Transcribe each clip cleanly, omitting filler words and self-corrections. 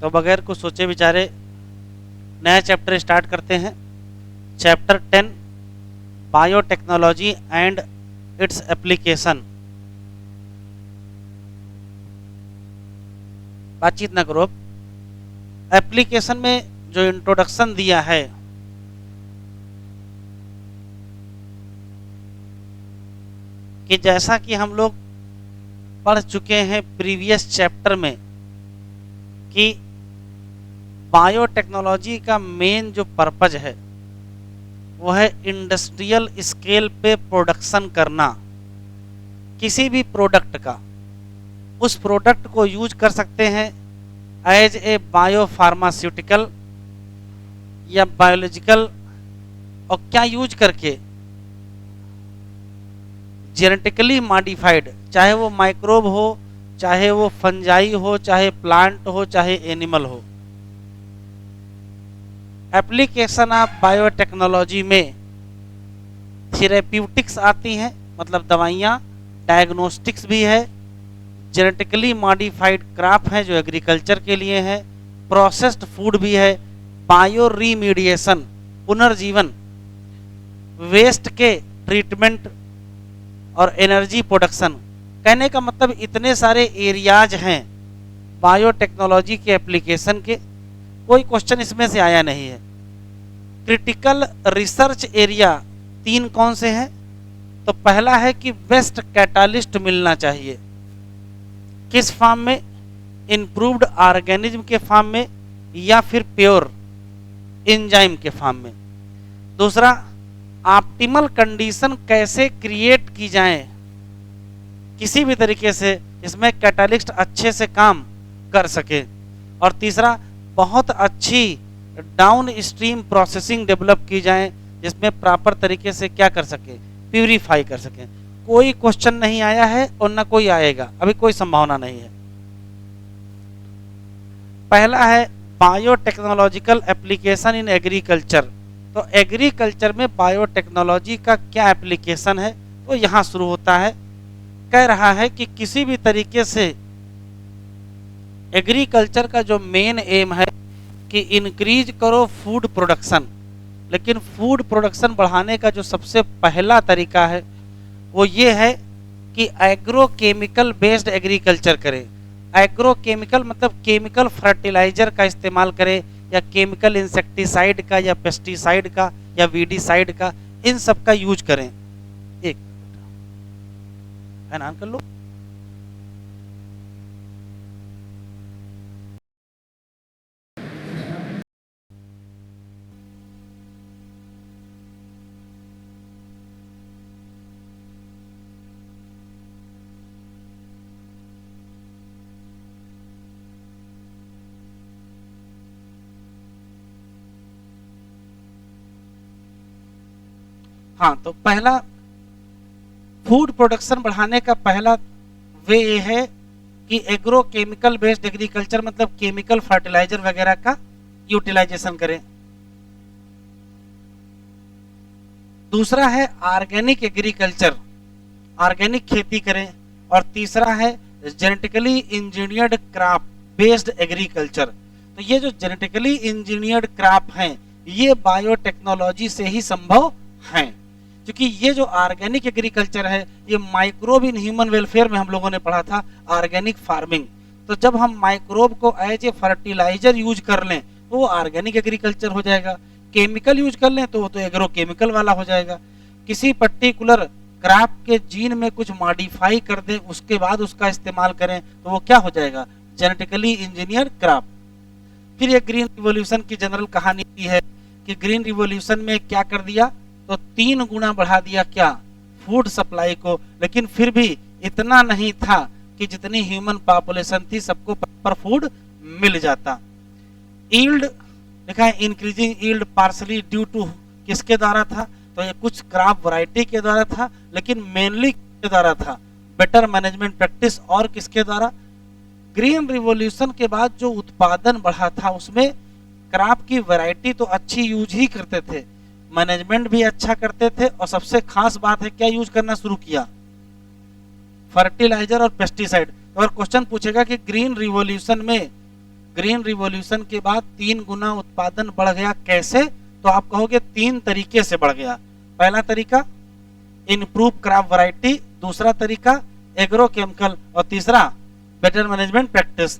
तो बगैर कुछ सोचे विचारे नया चैप्टर स्टार्ट करते हैं। Chapter 10 biotechnology and its application. बातचीत ना करो। एप्लीकेशन में जो इंट्रोडक्शन दिया है कि जैसा कि हम लोग पढ़ चुके हैं प्रीवियस चैप्टर में कि बायोटेक्नोलॉजी का मेन जो पर्पज है वो है इंडस्ट्रियल स्केल पे प्रोडक्शन करना किसी भी प्रोडक्ट का। उस प्रोडक्ट को यूज कर सकते हैं एज ए बायोफार्मास्यूटिकल या बायोलॉजिकल, और क्या यूज करके, जेनेटिकली मॉडिफाइड, चाहे वो माइक्रोब हो, चाहे वो फंजाई हो, चाहे प्लांट हो, चाहे एनिमल हो। एप्लीकेशन ऑफ बायोटेक्नोलॉजी में थेरेप्यूटिक्स आती हैं, मतलब दवाइयाँ, डायग्नोस्टिक्स भी है, जेनेटिकली मॉडिफाइड क्रॉप है जो एग्रीकल्चर के लिए है, प्रोसेस्ड फूड भी है, बायो रीमीडिएशन पुनर्जीवन, वेस्ट के ट्रीटमेंट और एनर्जी प्रोडक्शन। कहने का मतलब इतने सारे एरियाज हैं बायोटेक्नोलॉजी के एप्लीकेशन के, कोई क्वेश्चन इसमें से आया नहीं है। क्रिटिकल रिसर्च एरिया 3 कौन से हैं? तो पहला है कि बेस्ट कैटालिस्ट मिलना चाहिए। किस फॉर्म में? इम्प्रूव्ड ऑर्गेनिज्म के फॉर्म में या फिर प्योर एंजाइम के फॉर्म में। दूसरा, ऑप्टिमल कंडीशन कैसे क्रिएट की जाए किसी भी तरीके से इसमें कैटालिस्ट अच्छे से काम कर सके। और तीसरा, बहुत अच्छी डाउन स्ट्रीम प्रोसेसिंग डेवलप की जाए जिसमें प्रॉपर तरीके से क्या कर सके, प्यूरिफाई कर सके। कोई क्वेश्चन नहीं आया है और ना कोई आएगा, अभी कोई संभावना नहीं है। पहला है बायोटेक्नोलॉजिकल एप्लीकेशन इन एग्रीकल्चर। तो एग्रीकल्चर में बायोटेक्नोलॉजी का क्या एप्लीकेशन है, तो यहाँ शुरू होता है। कह रहा है कि किसी भी तरीके से एग्रीकल्चर का जो मेन एम है कि इंक्रीज करो फूड प्रोडक्शन, लेकिन फूड प्रोडक्शन बढ़ाने का जो सबसे पहला तरीका है वो ये है कि एग्रोकेमिकल बेस्ड एग्रीकल्चर करें। एग्रोकेमिकल मतलब केमिकल फर्टिलाइजर का इस्तेमाल करें, या केमिकल इंसेक्टिसाइड का, या पेस्टिसाइड का, या वीडीसाइड का, इन सब का यूज करें। एक ऐलान कर लो। हाँ, तो पहला फूड प्रोडक्शन बढ़ाने का पहला वे ये है कि एग्रो केमिकल बेस्ड एग्रीकल्चर मतलब केमिकल फर्टिलाइजर वगैरह का यूटिलाइजेशन करें। दूसरा है ऑर्गेनिक एग्रीकल्चर, ऑर्गेनिक खेती करें। और तीसरा है genetically engineered crop based agriculture. तो ये जो जेनेटिकली इंजीनियर्ड क्रॉप हैं ये बायोटेक्नोलॉजी से ही संभव हैं, क्योंकि ये जो ऑर्गेनिक एग्रीकल्चर है ये माइक्रोब इन ह्यूमन वेलफेयर में हम लोगों ने पढ़ा था, ऑर्गेनिक फार्मिंग। तो जब हम माइक्रोब को एज ए फर्टिलाइजर यूज कर लें तो वो ऑर्गेनिक एग्रीकल्चर हो जाएगा, केमिकल यूज कर लें तो वो तो एग्रो केमिकल वाला हो जाएगा। किसी पर्टिकुलर क्रॉप के जीन में कुछ मॉडिफाई कर दें उसके बाद उसका इस्तेमाल करें तो वो क्या हो जाएगा, जेनेटिकली इंजीनियर क्रॉप। फिर ये ग्रीन रिवॉल्यूशन की जनरल कहानी है कि ग्रीन रिवॉल्यूशन में क्या कर दिया, तो 3 गुना बढ़ा दिया क्या, फूड सप्लाई को। लेकिन फिर भी इतना नहीं था कि जितनी ह्यूमन पॉपुलेशन थी सबको प्रॉपर फूड मिल जाता। यील्ड देखा है, increasing yield partly due to किसके द्वारा था, तो ये कुछ क्रॉप वैरायटी के द्वारा था, लेकिन मेनली किसके द्वारा था, बेटर मैनेजमेंट प्रैक्टिस। और किसके द्वारा, ग्रीन रिवॉल्यूशन के बाद जो उत्पादन बढ़ा था उसमें क्रॉप की वैरायटी तो अच्छी यूज ही करते थे, मैनेजमेंट भी अच्छा करते थे, और सबसे खास बात है क्या यूज करना शुरू किया, फर्टिलाइजर और पेस्टिसाइड। तो अगर क्वेश्चन पूछेगा कि ग्रीन रिवॉल्यूशन में ग्रीन रिवॉल्यूशन के बाद 3 गुना उत्पादन बढ़ गया, कैसे? तो आप कहोगे 3 तरीके से बढ़ गया। पहला तरीका इम्प्रूव क्रॉप वैरायटी, दूसरा तरीका एग्रोकेमिकल और तीसरा बेटर मैनेजमेंट प्रैक्टिस।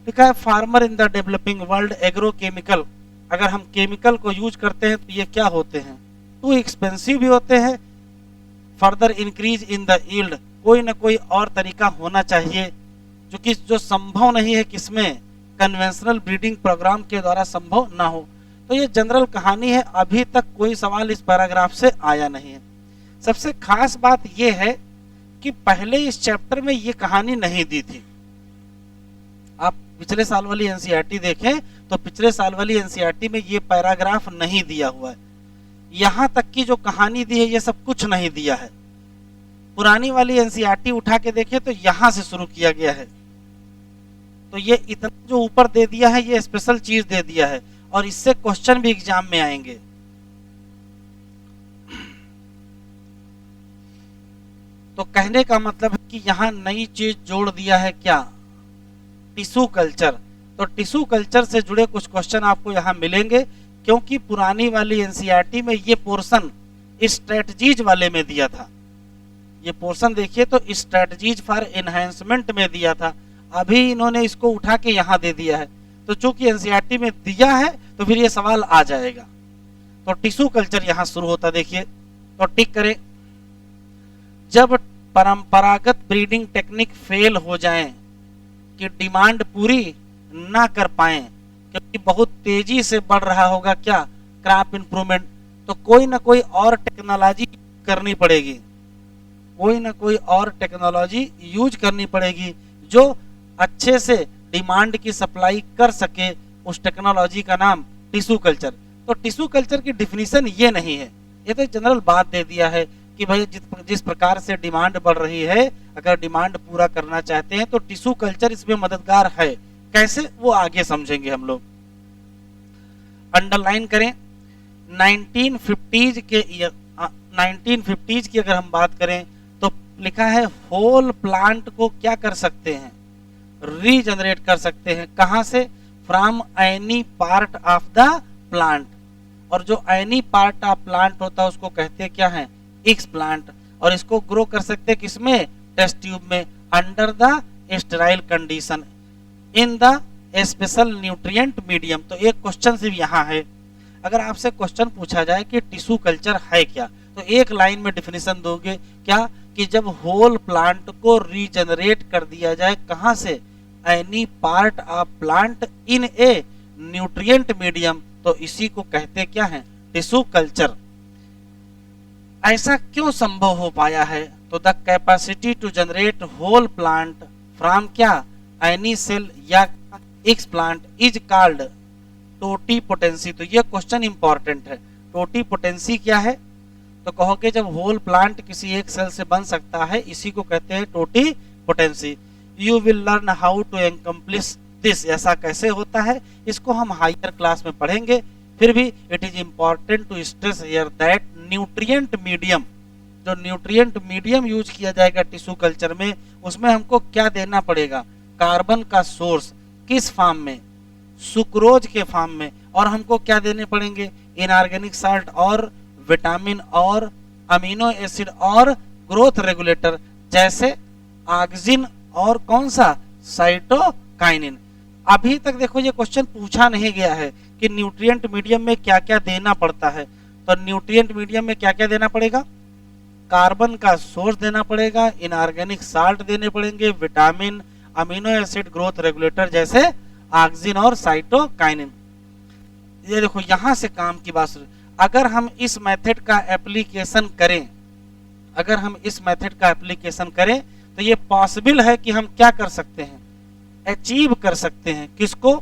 लिखा है farmer in the developing world agrochemical. अगर हम केमिकल को यूज करते हैं तो ये क्या होते हैं? टू एक्सपेंसिव भी होते हैं, further increase in the yield, कोई ना कोई और तरीका होना चाहिए जो संभव नहीं है, किसमें? कन्वेंशनल ब्रीडिंग प्रोग्राम के द्वारा संभव ना हो। तो ये जनरल कहानी है, अभी तक कोई सवाल इस पैराग्राफ से आया नहीं है। सबसे खास बात यह है कि पहले इस चैप्टर में ये कहानी नहीं दी थी। आप पिछले साल वाली एनसीईआरटी देखें तो पिछले साल वाली एनसीईआरटी में ये पैराग्राफ नहीं दिया हुआ है। यहां तक की जो कहानी दी है ये सब कुछ नहीं दिया है। पुरानी वाली एनसीईआरटी उठा के देखें तो यहां से शुरू किया गया है। तो ये इतना जो ऊपर दे दिया है ये स्पेशल चीज दे दिया है, और इससे क्वेश्चन भी एग्जाम में आएंगे। तो कहने का मतलब है कि यहाँ नई चीज जोड़ दिया है, क्या? Tissue culture. तो टिश्यू कल्चर से जुड़े कुछ क्वेश्चन आपको यहाँ मिलेंगे, क्योंकि पुरानी वाली एनसीईआरटी में ये पोर्शन स्ट्रेटजीज वाले में दिया था। ये पोर्शन देखिए तो स्ट्रेटजीज फॉर एनहांसमेंट में दिया था, अभी इन्होंने इसको उठा के यहाँ दे दिया है। तो चूंकि एनसीईआरटी में दिया है तो फिर ये सवाल आ जाएगा। तो टिश्यू कल्चर यहाँ शुरू होता, देखिए तो टिक करें। जब परंपरागत ब्रीडिंग टेक्निक फेल हो जाए, कि डिमांड पूरी ना कर पाए, क्योंकि बहुत तेजी से बढ़ रहा होगा क्या? क्रॉप इंप्रूवमेंट, तो कोई ना कोई और टेक्नोलॉजी करनी पड़ेगी, कोई ना कोई और टेक्नोलॉजी यूज करनी पड़ेगी जो अच्छे से डिमांड की सप्लाई कर सके। उस टेक्नोलॉजी का नाम टिश्यू कल्चर। तो टिश्यू कल्चर की डिफिनीशन ये नहीं है, ये तो जनरल बात दे दिया है कि भाई जिस प्रकार से डिमांड बढ़ रही है, अगर डिमांड पूरा करना चाहते हैं तो टिश्यू कल्चर इसमें मददगार है। कैसे, वो आगे समझेंगे हम लोग। अंडरलाइन करें। 1950s की अगर हम बात करें तो लिखा है होल प्लांट को क्या कर सकते हैं? रीजनरेट कर सकते हैं। कहां से? From any part of the plant. और जो एनी पार्ट ऑफ प्लांट होता है उसको कहते हैं क्या है? X plant. और इसको ग्रो कर सकते हैं किसमें? टेस्ट ट्यूब में, under the sterile condition in the special nutrient medium. तो एक क्वेश्चन सिर्फ यहाँ है, अगर आपसे क्वेश्चन पूछा जाए कि टिश्यू कल्चर है क्या, तो एक लाइन में डिफिनीशन दोगे क्या? कि जब होल प्लांट को रीजनरेट कर दिया जाए, कहां से? Any part of plant in a nutrient medium, तो इसी को कहते क्या है? Tissue culture. ऐसा क्यों संभव हो पाया है? तो the capacity to generate whole plant from क्या? एनी सेल या explant is called totipotency. तो ये क्वेश्चन इंपॉर्टेंट है। टोटीपोटेंसी क्या है? तो कहोगे जब होल प्लांट किसी एक सेल से बन सकता है, इसी को कहते हैं totipotency. You will learn how to accomplish this. ऐसा कैसे होता है इसको हम हायर क्लास में पढ़ेंगे। फिर भी it is important to stress here that nutrient medium, जो न्यूट्रिएंट मीडियम यूज किया जाएगा टिश्यू कल्चर में, उसमें हमको क्या देना पड़ेगा? कार्बन का सोर्स। किस फॉर्म में? सुक्रोज के फॉर्म में। और हमको क्या देने पड़ेंगे? इनऑर्गेनिक साल्ट और विटामिन और अमीनो एसिड और ग्रोथ रेगुलेटर, जैसे ऑक्सिन और कौन सा? साइटोकाइनिन। अभी तक देखो ये क्वेश्चन पूछा नहीं गया है कि न्यूट्रिएंट मीडियम में क्या क्या देना पड़ता है। तो न्यूट्रिएंट मीडियम में क्या क्या देना पड़ेगा? कार्बन का सोर्स देना पड़ेगा, इनऑर्गेनिक साल्ट देने पड़ेंगे, vitamin, amino acid, growth regulator जैसे ऑक्सिन और साइटोकाइनिन। ये देखो यहां से काम की बात। अगर हम इस मेथड का एप्लीकेशन करें, अगर हम इस मेथड का एप्लीकेशन करें तो ये पॉसिबल है कि हम क्या कर सकते हैं? अचीव कर सकते हैं। किसको?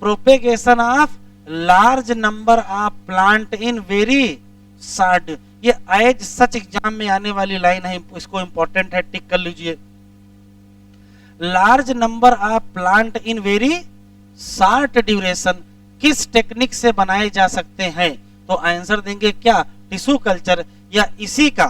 Propagation of large number of plant in very short. ये एज सच एग्जाम में आने वाली लाइन है, इसको इंपॉर्टेंट है, टिक कर लीजिए। Large number of plant in very short duration किस टेक्निक से बनाए जा सकते हैं? तो आंसर देंगे क्या? टिश्यू कल्चर या इसी का।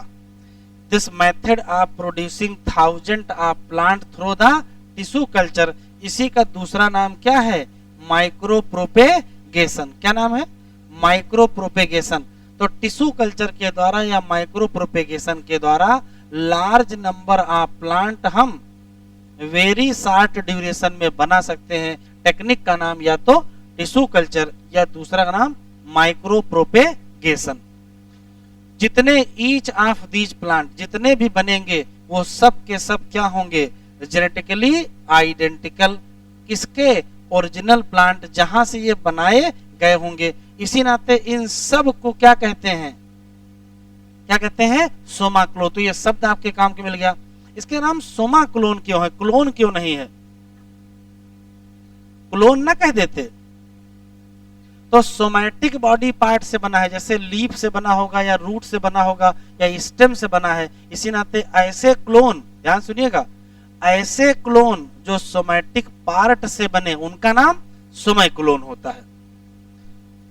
This method of producing thousand of plant through the tissue culture इसी का दूसरा नाम क्या है? Micro propagation. क्या नाम है? Micro propagation. तो टिश्यू कल्चर के द्वारा या माइक्रो प्रोपेगेशन के द्वारा लार्ज नंबर ऑफ प्लांट हम वेरी शॉर्ट ड्यूरेशन में बना सकते हैं। टेक्निक का नाम या तो टिश्यू कल्चर या दूसरा का नाम माइक्रो प्रोपेगेशन। जितने ईच ऑफ दीज प्लांट, जितने भी बनेंगे वो सब के सब क्या होंगे? Genetically identical. किसके? ओरिजिनल प्लांट जहां से ये बनाए गए होंगे। इसी नाते इन सब को क्या कहते हैं? क्या कहते हैं? सोमा क्लोन। तो ये शब्द आपके काम के मिल गया। इसके नाम सोमा क्लोन क्यों है? क्लोन क्यों नहीं है? क्लोन ना कह देते। तो सोमैटिक बॉडी पार्ट से बना है, जैसे लीफ से बना होगा या रूट से बना होगा या स्टेम से बना है। इसी नाते ऐसे क्लोन, ध्यान सुनिएगा, ऐसे क्लोन जो सोमैटिक पार्ट से बने उनका नाम सोमै क्लोन होता है।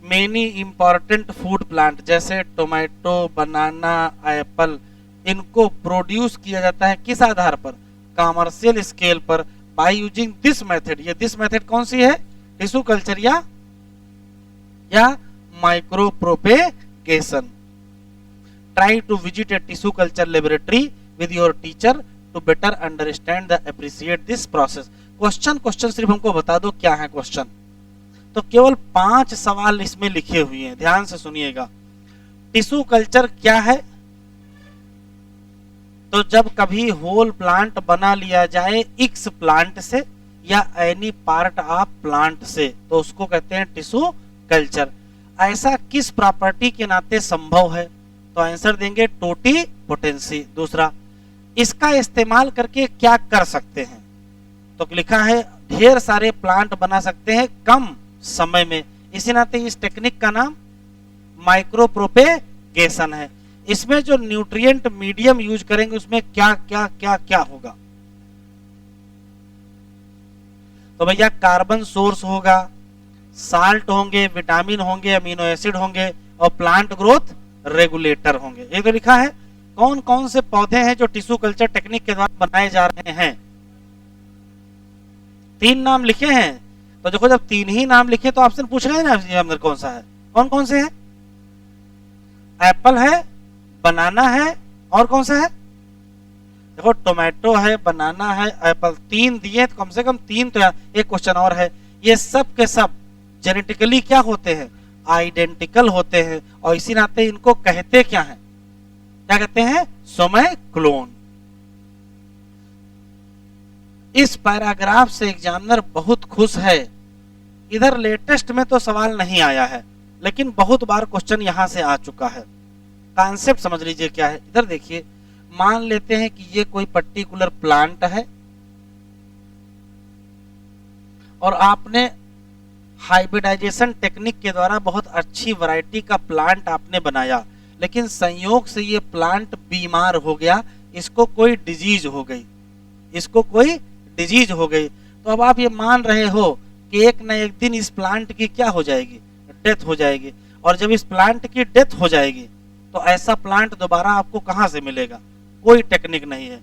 मेनी इंपॉर्टेंट फूड प्लांट जैसे टोमेटो, बनाना, एप्पल, इनको प्रोड्यूस किया जाता है किस आधार पर? कमर्शियल स्केल पर, बाय यूजिंग दिस मेथड। ये दिस मेथड कौन सी है? टिश्यू कल्चर या micropropagation. Try to visit a tissue culture laboratory with your teacher to better understand the appreciate this process. Question सिर्फ हमको बता दो क्या है क्वेश्चन। तो केवल 5 सवाल इसमें लिखे हुए हैं, ध्यान से सुनिएगा। टिश्यू कल्चर क्या है? तो जब कभी होल प्लांट बना लिया जाए एक्स प्लांट से या एनी पार्ट ऑफ प्लांट से तो उसको कहते हैं टिश्यू कल्चर। ऐसा किस प्रॉपर्टी के नाते संभव है? तो आंसर देंगे टोटिपोटेंसी। दूसरा, इसका इस्तेमाल करके क्या कर सकते हैं? तो लिखा है ढेर सारे प्लांट बना सकते हैं कम समय में। इसी नाते इस टेक्निक का नाम माइक्रो प्रोपेगेशन है। इसमें जो न्यूट्रिएंट मीडियम यूज करेंगे उसमें क्या क्या क्या क्या होगा? तो भैया कार्बन सोर्स होगा, साल्ट होंगे, विटामिन होंगे, अमीनो एसिड होंगे और प्लांट ग्रोथ रेगुलेटर होंगे। ये तो लिखा है। कौन कौन से पौधे हैं जो टिश्यू कल्चर टेक्निक के द्वारा बनाए जा रहे हैं? 3 नाम लिखे हैं। तो देखो जब 3 ही नाम लिखे तो ऑप्शन पूछ रहे हैं ना अंदर कौन सा है? कौन कौन से हैं? एप्पल है, बनाना है और कौन सा है? देखो टोमेटो है, बनाना है, एप्पल। 3 दिए तो कम से कम 3 तो। एक क्वेश्चन और है, ये सब के सब जेनेटिकली क्या होते हैं? आइडेंटिकल होते हैं और इसी नाते इनको कहते क्या हैं? क्या कहते हैं? सोमै क्लोन। इस पैराग्राफ से एग्जामिनर बहुत खुश है। इधर लेटेस्ट में तो सवाल नहीं आया है लेकिन बहुत बार क्वेश्चन यहां से आ चुका है। कॉन्सेप्ट समझ लीजिए क्या है। इधर देखिए, मान लेते हैं कि ये कोई पर्टिकुलर प्लांट है और आपने हाइब्रिडाइजेशन टेक्निक के द्वारा बहुत अच्छी वैरायटी का प्लांट आपने बनाया, लेकिन संयोग से ये प्लांट बीमार हो गया, इसको कोई डिजीज हो गई, तो अब आप ये मान रहे हो कि एक न एक दिन इस प्लांट की क्या हो जाएगी? डेथ हो जाएगी। और जब इस प्लांट की डेथ हो जाएगी तो ऐसा प्लांट दोबारा आपको कहां से मिलेगा? कोई टेक्निक नहीं है।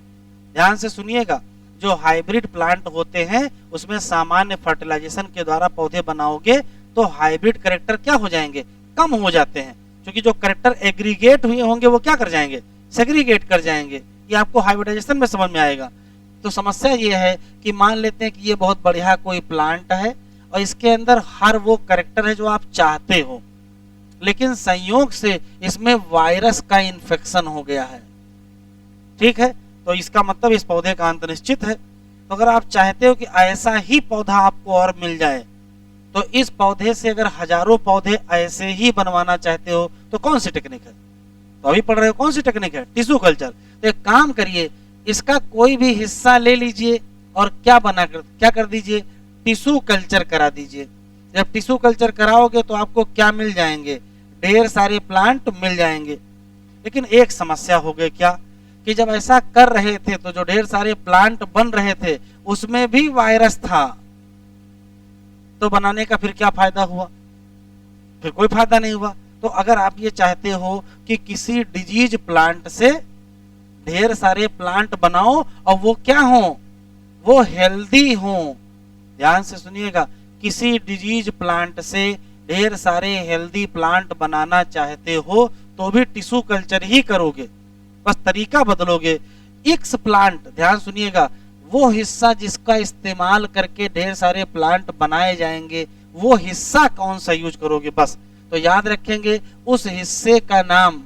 ध्यान से सुनिएगा, जो हाइब्रिड प्लांट होते हैं उसमें सामान्य फर्टिलाइजेशन के द्वारा पौधे बनाओगे तो हाइब्रिड कैरेक्टर क्या हो जाएंगे? कम हो जाते हैं, क्योंकि जो कैरेक्टर एग्रीगेट हुए होंगे वो क्या कर जाएंगे? सेग्रीगेट कर जाएंगे। ये आपको हाइब्रिडाइजेशन में समझ में आएगा। तो समस्या ये है कि मान लेते हैं कि ये बहुत बढ़िया कोई प्लांट है और इसके अंदर हर वो कैरेक्टर है जो आप चाहते हो, लेकिन संयोग से इसमें वायरस का इन्फेक्शन हो गया है। ठीक है, तो इसका मतलब इस पौधे का अंत निश्चित है। तो अगर आप चाहते हो कि ऐसा ही पौधा आपको और मिल जाए, तो इस पौधे से अगर हजारों पौधे ऐसे ही बनवाना चाहते हो तो कौन सी टेक्निक है? तो अभी पढ़ रहे हो कौन सी टेक्निक है? Tissue culture. तो एक काम करिए, इसका कोई भी हिस्सा ले लीजिए और क्या कर दीजिए? टिश्यू कल्चर करा दीजिए। जब टिश्यू कल्चर कराओगे तो आपको क्या मिल जाएंगे? ढेर सारे प्लांट मिल जाएंगे। लेकिन एक समस्या हो गई, क्या कि जब ऐसा कर रहे थे तो जो ढेर सारे प्लांट बन रहे थे उसमें भी वायरस था, तो बनाने का फिर क्या फायदा हुआ? फिर कोई फायदा नहीं हुआ। तो अगर आप ये चाहते हो कि किसी डिजीज प्लांट से ढेर सारे प्लांट बनाओ और वो क्या हो? वो हेल्दी हो, ध्यान से सुनिएगा, किसी डिजीज प्लांट से ढेर सारे हेल्दी प्लांट बनाना चाहते हो तो भी टिश्यू कल्चर ही करोगे, बस तरीका बदलोगे। एक्स प्लांट, ध्यान सुनिएगा, वो हिस्सा जिसका इस्तेमाल करके ढेर सारे प्लांट बनाए जाएंगे, वो हिस्सा कौन सा यूज करोगे बस। तो याद रखेंगे उस हिस्से का नाम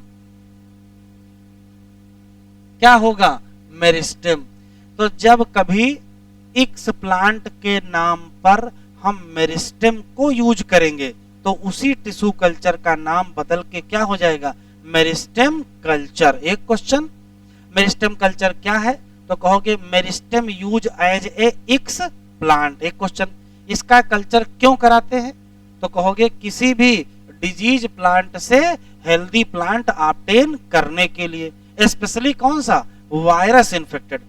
क्या होगा, मेरिस्टेम। तो जब कभी एक्स प्लांट के नाम पर हम मेरिस्टेम को यूज करेंगे तो उसी टिश्यू कल्चर का नाम बदल के क्या हो जाएगा, मेरिस्टेम कल्चर। एक क्वेश्चन, मेरिस्टेम कल्चर क्या है, तो कहोगे meristem use as a explant. एक क्वेश्चन, इसका कल्चर क्यों कराते हैं, तो कहोगे किसी भी डिजीज प्लांट से हेल्दी प्लांट ऑब्टेन करने के लिए, स्पेशली कौन सा, वायरस इन्फेक्टेड।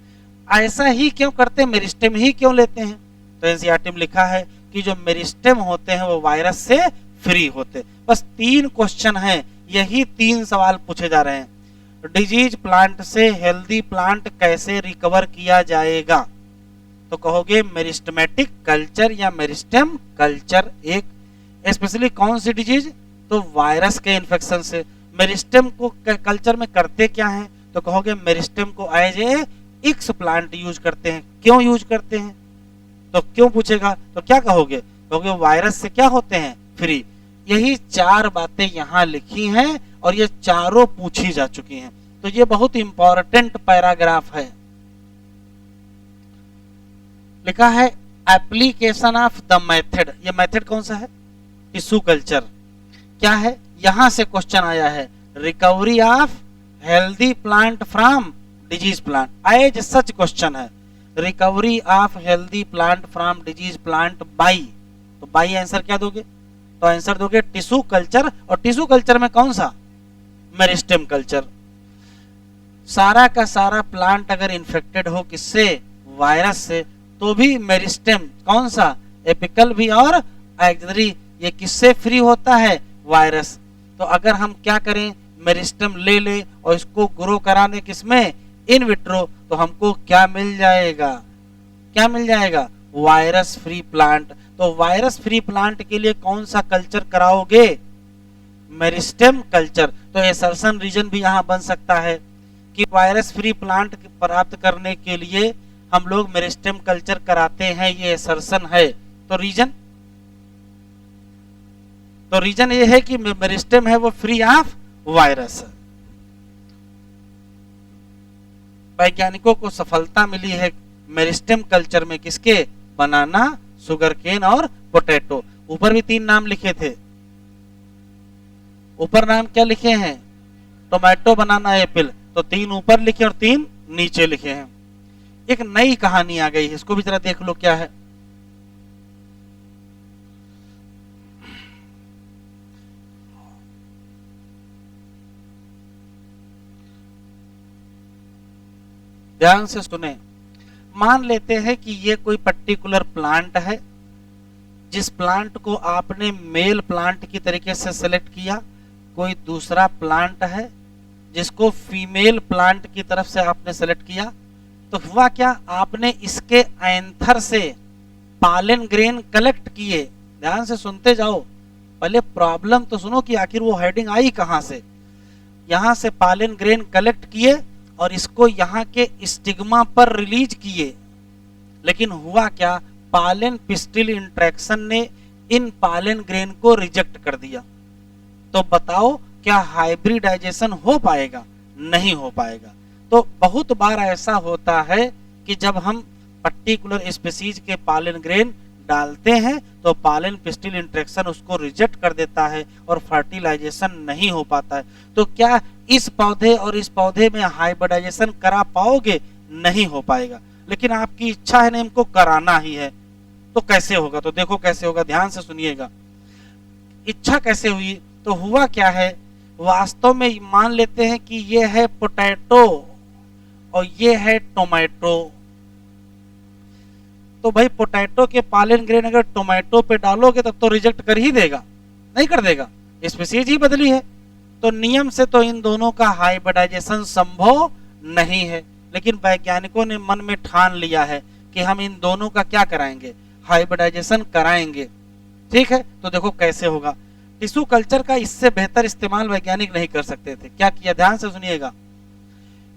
ऐसा ही क्यों करते हैं, मेरिस्टेम ही क्यों लेते हैं, तो एनसीईआरटी में लिखा है कि जो मेरिस्टेम होते हैं वो वायरस से फ्री होते। बस 3 क्वेश्चन हैं, यही 3 सवाल पूछे जा रहे हैं। डिजीज प्लांट से हेल्दी प्लांट कैसे रिकवर किया जाएगा, तो कहोगे मेरिस्टेमेटिक कल्चर या मेरिस्टेम कल्चर। एक स्पेशली कौन सी डिजीज, तो वायरस के इन्फेक्शन से। मेरिस्टेम को कल्चर में करते क्या है, तो कहोगे मेरिस्टेम को as a explant use करते हैं। क्यों यूज करते हैं, तो क्यों पूछेगा, तो क्या कहोगे, कहोगे वायरस से क्या होते हैं, फ्री। यही 4 बातें यहाँ लिखी हैं और ये चारों पूछी जा चुकी हैं। तो ये बहुत इंपॉर्टेंट पैराग्राफ है। लिखा है एप्लीकेशन ऑफ द मेथड। ये मेथड कौन सा है, टिश्यू कल्चर। क्या है, यहां से क्वेश्चन आया है, recovery of healthy plant from disease plant. As such question है, recovery of healthy plant from disease plant by, तो बाई आंसर क्या दोगे, तो आंसर दोगे टिश्यू कल्चर। और टिश्यू कल्चर में कौन सा, मेरिस्टेम कल्चर। सारा का सारा प्लांट अगर इन्फेक्टेड हो किससे, वायरस से, तो भी मेरिस्टेम कौन सा, एपिकल भी और एक्सिलरी, ये किससे फ्री होता है, वायरस। तो अगर हम क्या करें, मेरिस्टेम ले ले और इसको ग्रो कराने किसमें, इन विट्रो, तो हमको क्या मिल जाएगा, क्या मिल जाएगा, वायरस फ्री प्लांट। तो वायरस फ्री प्लांट के लिए कौन सा कल्चर कराओगे, मेरिस्टेम कल्चर। तो एसर्शन रीजन भी यहां बन सकता है कि वायरस फ्री प्लांट प्राप्त करने के लिए हम लोग मेरिस्टेम कल्चर कराते हैं, ये एसर्शन है। तो रीजन ये है कि मेरिस्टेम है वो फ्री ऑफ वायरस। वैज्ञानिकों को सफलता मिली है मेरिस्टेम कल्चर में, किसके, बनाना, शुगर केन और पोटैटो। ऊपर भी 3 नाम लिखे थे, ऊपर नाम क्या लिखे हैं, टोमेटो, बनाना, एप्पल। तो 3 ऊपर लिखे और 3 नीचे लिखे हैं। एक नई कहानी आ गई है, इसको भी जरा देख लो क्या है। ध्यान से सुने, मान लेते हैं कि ये कोई पर्टिकुलर प्लांट है, जिस प्लांट को आपने मेल प्लांट की तरीके से सिलेक्ट किया। कोई दूसरा प्लांट है जिसको फीमेल प्लांट की तरफ से आपने सेलेक्ट किया। तो हुआ क्या, आपने इसके एंथर से पालन ग्रेन कलेक्ट किए। ध्यान से सुनते जाओ, पहले प्रॉब्लम तो सुनो कि आखिर वो हेडिंग आई कहां से। यहां से पालन ग्रेन कलेक्ट किए और इसको यहाँ के स्टिग्मा पर रिलीज किए। लेकिन हुआ क्या, पालन पिस्टिल इंट्रैक्शन ने इन पालन ग्रेन को रिजेक्ट कर दिया। तो बताओ क्या हाइब्रिडाइजेशन हो पाएगा, नहीं हो पाएगा। तो बहुत बार ऐसा होता है कि जब हम पर्टिकुलर स्पीसीज के पालन ग्रेन डालते हैं तो पालन पिस्टिल इंट्रैक्शन उसको रिजेक्ट कर देता है और फर्टिलाइजेशन नहीं हो पाता है। तो क्या इस पौधे और इस पौधे में हाइब्रिडाइजेशन करा पाओगे, नहीं हो पाएगा। लेकिन आपकी इच्छा है, नहीं हमको कराना ही है, तो कैसे होगा, तो देखो कैसे होगा, ध्यान से सुनिएगा। इच्छा कैसे हुई, तो हुआ क्या है, वास्तव में मान लेते हैं कि ये है पोटैटो और ये है टोमेटो। तो भाई पोटैटो के पालन ग्रेन अगर टोमेटो पे डालोगे तब तो रिजेक्ट कर ही देगा, नहीं कर देगा, स्पीसीज ही बदली है। तो नियम से तो इन दोनों का हाइब्रिडाइजेशन संभव नहीं है। लेकिन वैज्ञानिकों ने मन में ठान लिया है कि हम इन दोनों का क्या कराएंगे, हाइब्रिडाइजेशन कराएंगे। ठीक है, तो देखो कैसे होगा। टिश्यू कल्चर का इससे बेहतर इस्तेमाल वैज्ञानिक नहीं कर सकते थे। क्या किया, ध्यान से सुनिएगा।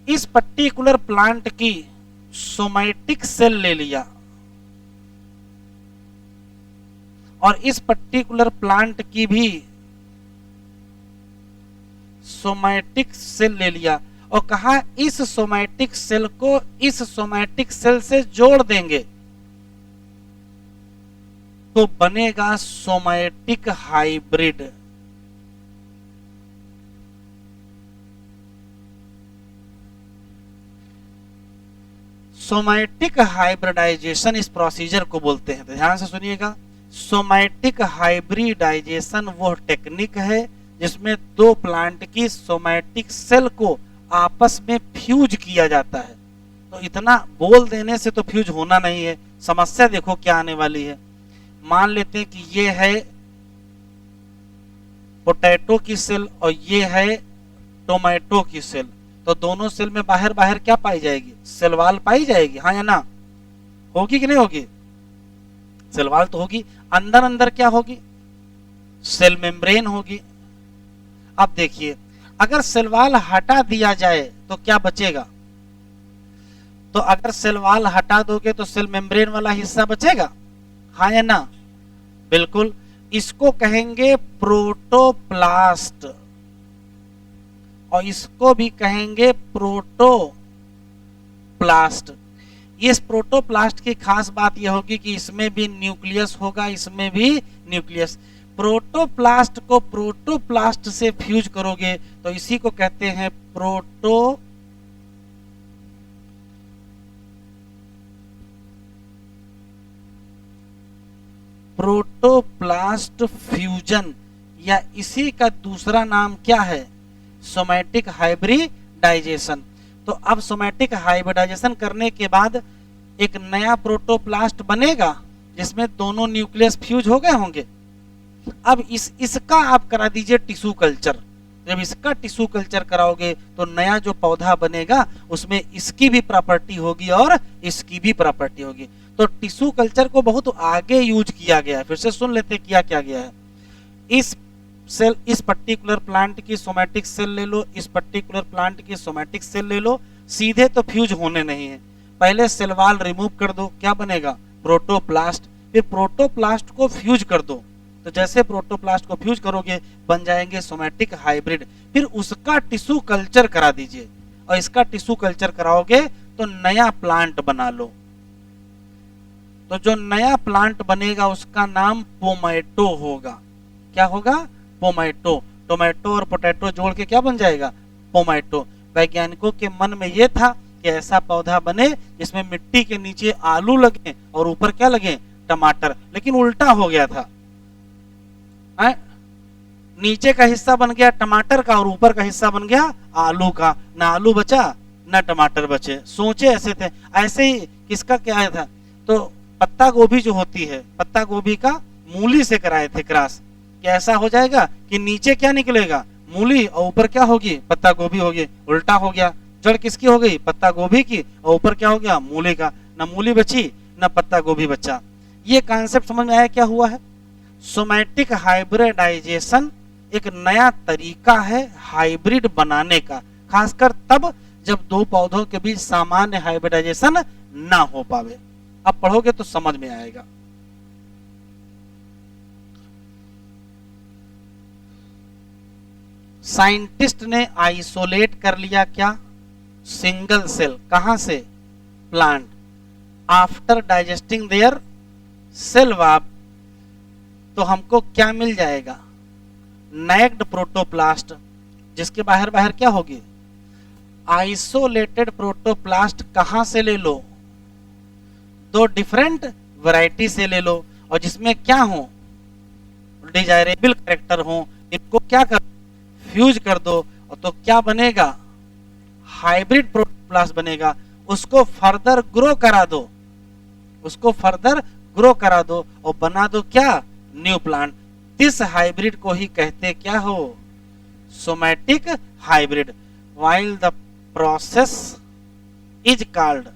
इस पर्टिकुलर प्लांट की सोमैटिक सेल ले लिया और इस पर्टिकुलर प्लांट की भी सोमैटिक सेल ले लिया और कहा इस सोमैटिक सेल को इस सोमैटिक सेल से जोड़ देंगे तो बनेगा सोमैटिक हाइब्रिड। सोमैटिक हाइब्रिडाइजेशन इस प्रोसीजर को बोलते हैं। तो ध्यान से सुनिएगा, सोमैटिक हाइब्रिडाइजेशन वो टेक्निक है जिसमें दो प्लांट की सोमैटिक सेल को आपस में फ्यूज किया जाता है। तो इतना बोल देने से तो फ्यूज होना नहीं है। समस्या देखो क्या आने वाली है। मान लेते हैं कि ये है पोटैटो की सेल और ये है टोमेटो की सेल, तो दोनों सेल में बाहर बाहर क्या पाई जाएगी, सेल वाल पाई जाएगी, हाँ या ना, होगी कि नहीं होगी, सेल वाल तो होगी। अंदर अंदर क्या होगी, सेल मेम्ब्रेन होगी। अब देखिए अगर सेल वाल हटा दिया जाए तो क्या बचेगा, तो अगर सेल वाल हटा दोगे तो सेल मेम्ब्रेन वाला हिस्सा बचेगा, हाँ या ना, बिल्कुल। इसको कहेंगे प्रोटोप्लास्ट और इसको भी कहेंगे प्रोटोप्लास्ट। इस प्रोटोप्लास्ट की खास बात यह होगी कि इसमें भी न्यूक्लियस होगा, इसमें भी न्यूक्लियस। प्रोटोप्लास्ट को प्रोटोप्लास्ट से फ्यूज करोगे तो इसी को कहते हैं प्रोटोप्लास्ट फ्यूजन, या इसी का दूसरा नाम क्या है, सोमैटिक हाइब्रिडाइजेशन। तो अब सोमैटिक हाइब्रिडाइजेशन करने के बाद एक नया प्रोटोप्लास्ट बनेगा जिसमें दोनों न्यूक्लियस फ्यूज हो गए होंगे। अब इसका आप करा दीजिए टिश्यू कल्चर। जब इसका टिश्यू कल्चर कराओगे तो नया जो पौधा बनेगा उसमें इसकी भी प्रॉपर्टी होगी और इसकी भी प्रॉपर्टी होगी। तो टिश्यू कल्चर को बहुत आगे यूज किया गया है। फिर से सुन लेते किया क्या गया है। इस सेल, इस पर्टिकुलर प्लांट की सोमैटिक सेल ले लो, इस पर्टिकुलर प्लांट की सोमैटिक सेल ले लो, सीधे तो फ्यूज होने नहीं है। पहले सेल वाल रिमूव कर दो, क्या बनेगा, प्रोटोप्लास्ट। फिर प्रोटोप्लास्ट को फ्यूज कर दो, तो जैसे प्रोटोप्लास्ट को फ्यूज करोगे बन जाएंगे सोमैटिक हाइब्रिड। फिर उसका टिश्यू कल्चर करा दीजिए और इसका टिश्यू कल्चर कराओगे तो नया प्लांट बना लो। तो जो नया प्लांट बनेगा उसका नाम पोमैटो होगा। क्या होगा, पोमैटो। टोमेटो और पोटैटो जोड़ के क्या बन जाएगा, पोमैटो। वैज्ञानिकों के मन में यह था कि ऐसा पौधा बने जिसमें मिट्टी के नीचे आलू लगे और ऊपर क्या लगे, टमाटर। लेकिन उल्टा हो गया था, नीचे का हिस्सा बन गया टमाटर का और ऊपर का हिस्सा बन गया आलू का। ना आलू बचा ना टमाटर बचे। सोचे ऐसे थे। ऐसे ही किसका क्या आया था, तो पत्ता गोभी जो होती है, पत्ता गोभी का मूली से कराए थे क्रॉस। ऐसा हो जाएगा कि नीचे क्या निकलेगा, मूली, और ऊपर क्या होगी, पत्ता गोभी होगी। उल्टा हो गया, जड़ किसकी हो गई, पत्ता गोभी की, और ऊपर क्या हो गया, मूली का। ना मूली बची ना पत्ता गोभी बचा। ये कॉन्सेप्ट समझ में आया क्या हुआ है। सोमैटिक हाइब्रिडाइजेशन एक नया तरीका है हाइब्रिड बनाने का, खासकर तब जब दो पौधों के बीच सामान्य हाइब्रिडाइजेशन ना हो पावे। अब पढ़ोगे तो समझ में आएगा। साइंटिस्ट ने आइसोलेट कर लिया क्या, सिंगल सेल, कहां से, plant. After digesting their cell wall तो हमको क्या मिल जाएगा, नैक्ड प्रोटोप्लास्ट, जिसके बाहर बाहर क्या होगी, आइसोलेटेड प्रोटोप्लास्ट। कहां से ले लो, दो डिफरेंट वैरायटी से ले लो और जिसमें क्या हो, डिजायरेबल कैरेक्टर हो। इनको क्या कर, फ्यूज कर दो और तो क्या बनेगा, हाइब्रिड प्रोटोप्लास्ट बनेगा। उसको फर्दर ग्रो करा दो, उसको फर्दर ग्रो करा दो और बना दो क्या, न्यू प्लांट। इस हाइब्रिड को ही कहते क्या हो, somatic hybrid. While the process is called,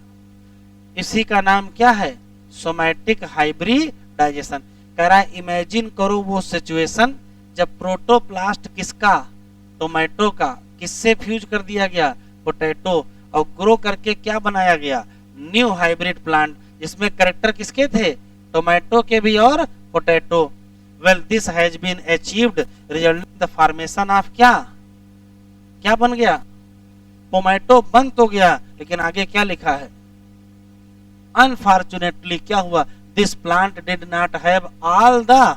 इसी का नाम क्या है, सोमैटिक हाइब्रिडाइजेशन। कह रहा है इमेजिन करो वो सिचुएशन जब प्रोटोप्लास्ट किसका, टोमेटो का, किससे फ्यूज कर दिया गया, पोटैटो, और ग्रो करके क्या बनाया गया, न्यू हाइब्रिड प्लांट, जिसमें कैरेक्टर किसके थे, टोमेटो के भी और potato. Well this has been achieved resulting the formation of क्या, क्या बन गया, टोमेटो बन तो गया, लेकिन आगे क्या लिखा है, अनफॉर्चुनेटली क्या हुआ, this plant did not have all the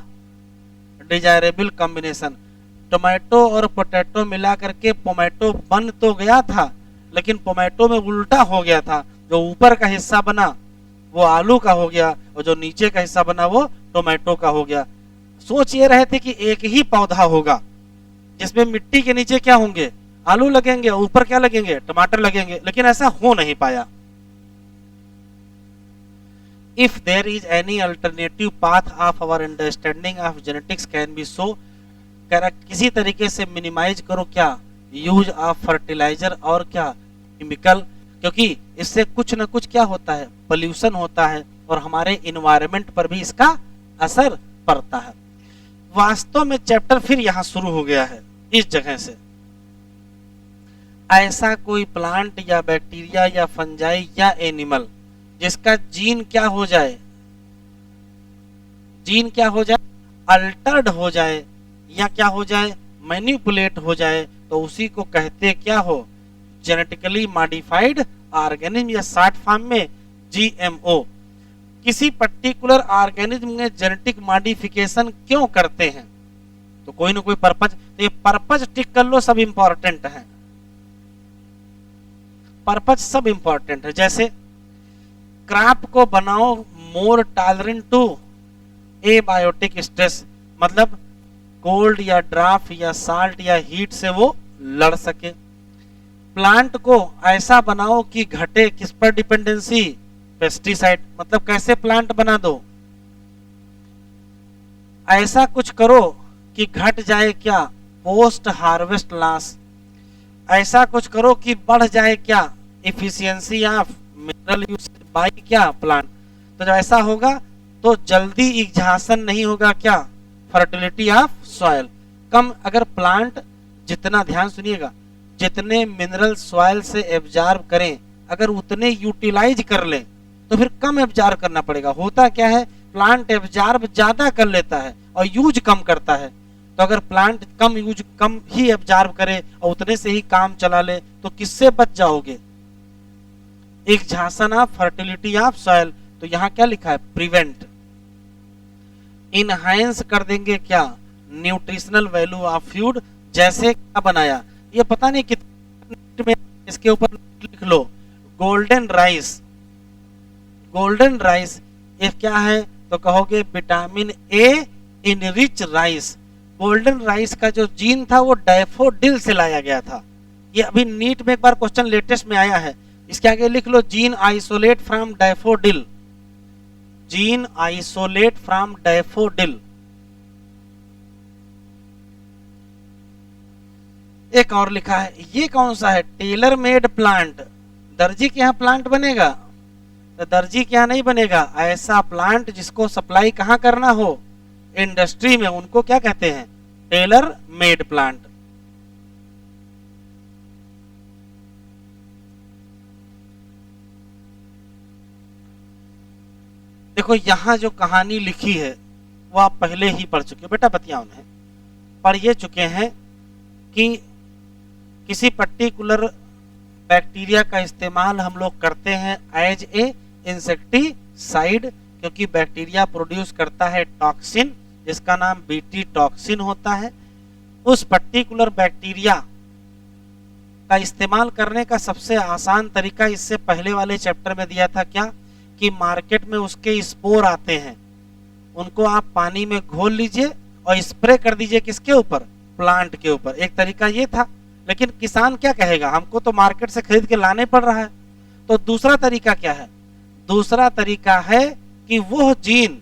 desirable combination. Tomato और पोटैटो मिला करके पोमैटो बन तो गया था, लेकिन पोमैटो में उल्टा हो गया था, जो ऊपर का हिस्सा बना वो आलू का हो गया और जो नीचे का हिस्सा बना वो टोमेटो का हो गया। सोच ये रहे थे कि एक ही पौधा होगा जिसमें मिट्टी के नीचे क्या होंगे, आलू लगेंगे, ऊपर क्या लगेंगे, टमाटर लगेंगे, लेकिन ऐसा हो नहीं पाया। If there is any alternative path of our understanding of genetics can be so, किसी तरीके से मिनिमाइज करो क्या, यूज ऑफ फर्टिलाइजर और क्या केमिकल, क्योंकि इससे कुछ न कुछ क्या होता है, पोल्यूशन होता है और हमारे इन्वायरमेंट पर भी इसका असर पड़ता है। वास्तव में चैप्टर फिर यहाँ शुरू हो गया है इस जगह से। ऐसा कोई प्लांट या बैक्टीरिया या फंजाई या एनिमल जिसका जीन क्या हो जाए, जीन क्या हो जाए, अल्टर्ड हो जाए या क्या हो जाए, मैनिपुलेट हो जाए, तो उसी को कहते क्या हो, जेनेटिकली मॉडिफाइड ऑर्गेनिज्म, या शॉर्ट फॉर्म में जीएमओ। किसी पर्टिकुलर ऑर्गेनिज्म में जेनेटिक मॉडिफिकेशन क्यों करते हैं, तो कोई ना कोई पर्पज, तो ये पर्पज टिक कर लो, सब इंपॉर्टेंट है, पर्पज सब इंपॉर्टेंट है। जैसे क्रॉप को बनाओ more tolerant to abiotic stress, मतलब कोल्ड या ड्राफ्ट या साल्ट या हीट से वो लड़ सके। प्लांट को ऐसा बनाओ कि घटे किस पर डिपेंडेंसी, पेस्टिसाइड, मतलब कैसे प्लांट बना दो, ऐसा कुछ करो कि घट जाए क्या, पोस्ट हार्वेस्ट लॉस, ऐसा कुछ करो कि बढ़ जाए क्या, efficiency of mineral use by क्या प्लांट। तो जब ऐसा होगा तो जल्दी इग्जासन नहीं होगा, क्या, फर्टिलिटी ऑफ सॉइल कम। अगर प्लांट जितना, ध्यान सुनिएगा, जितने मिनरल सॉइल से एब्जॉर्ब करें अगर उतने यूटिलाइज कर लें तो फिर कम एब्जॉर्ब करना पड़ेगा। होता क्या है, प्लांट एब्जॉर्ब ज्यादा कर लेता है और यूज कम करता है। तो अगर प्लांट कम ही एब्जॉर्ब करे और उतने से ही काम चला ले तो किससे बच जाओगे, इग्जासन ऑफ फर्टिलिटी ऑफ सॉइल। तो यहाँ क्या लिखा है, प्रिवेंट। इनहांस कर देंगे क्या, न्यूट्रिशनल वैल्यू ऑफ फूड, जैसे क्या बनाया, ये पता नहीं कितने में, इसके ऊपर लिख लो गोल्डन राइस। गोल्डन राइस ये क्या है, तो कहोगे vitamin A in rich rice. Golden rice का जो जीन था वो डैफोडिल से लाया गया था। ये अभी नीट में एक बार क्वेश्चन लेटेस्ट में आया है, इसके आगे लिख लो gene isolate from daffodil, gene isolate from daffodil. एक और लिखा है, ये कौन सा है, टेलर मेड प्लांट। दर्जी के यहाँ प्लांट बनेगा, तो दर्जी के यहाँ नहीं बनेगा। ऐसा प्लांट जिसको सप्लाई कहाँ करना हो, इंडस्ट्री में, उनको क्या कहते हैं, टेलर मेड प्लांट। देखो यहां जो कहानी लिखी है वो आप पहले ही पढ़ चुके हो, बेटा बतियाओ है, पढ़ ये चुके हैं कि किसी पर्टिकुलर बैक्टीरिया का इस्तेमाल हम लोग करते हैं एज ए इंसेक्टिसाइड, क्योंकि बैक्टीरिया प्रोड्यूस करता है टॉक्सिन जिसका नाम बीटी टॉक्सिन होता है। उस पर्टिकुलर बैक्टीरिया का इस्तेमाल करने का सबसे आसान तरीका इससे पहले वाले चैप्टर में दिया था, क्या, कि मार्केट में उसके स्पोर आते हैं, उनको आप पानी में घोल लीजिए और स्प्रे कर दीजिए किसके ऊपर, प्लांट के ऊपर। एक तरीका ये था, लेकिन किसान क्या कहेगा, हमको तो मार्केट से खरीद के लाने पड़ रहा है। तो दूसरा तरीका क्या है, दूसरा तरीका है कि वो जीन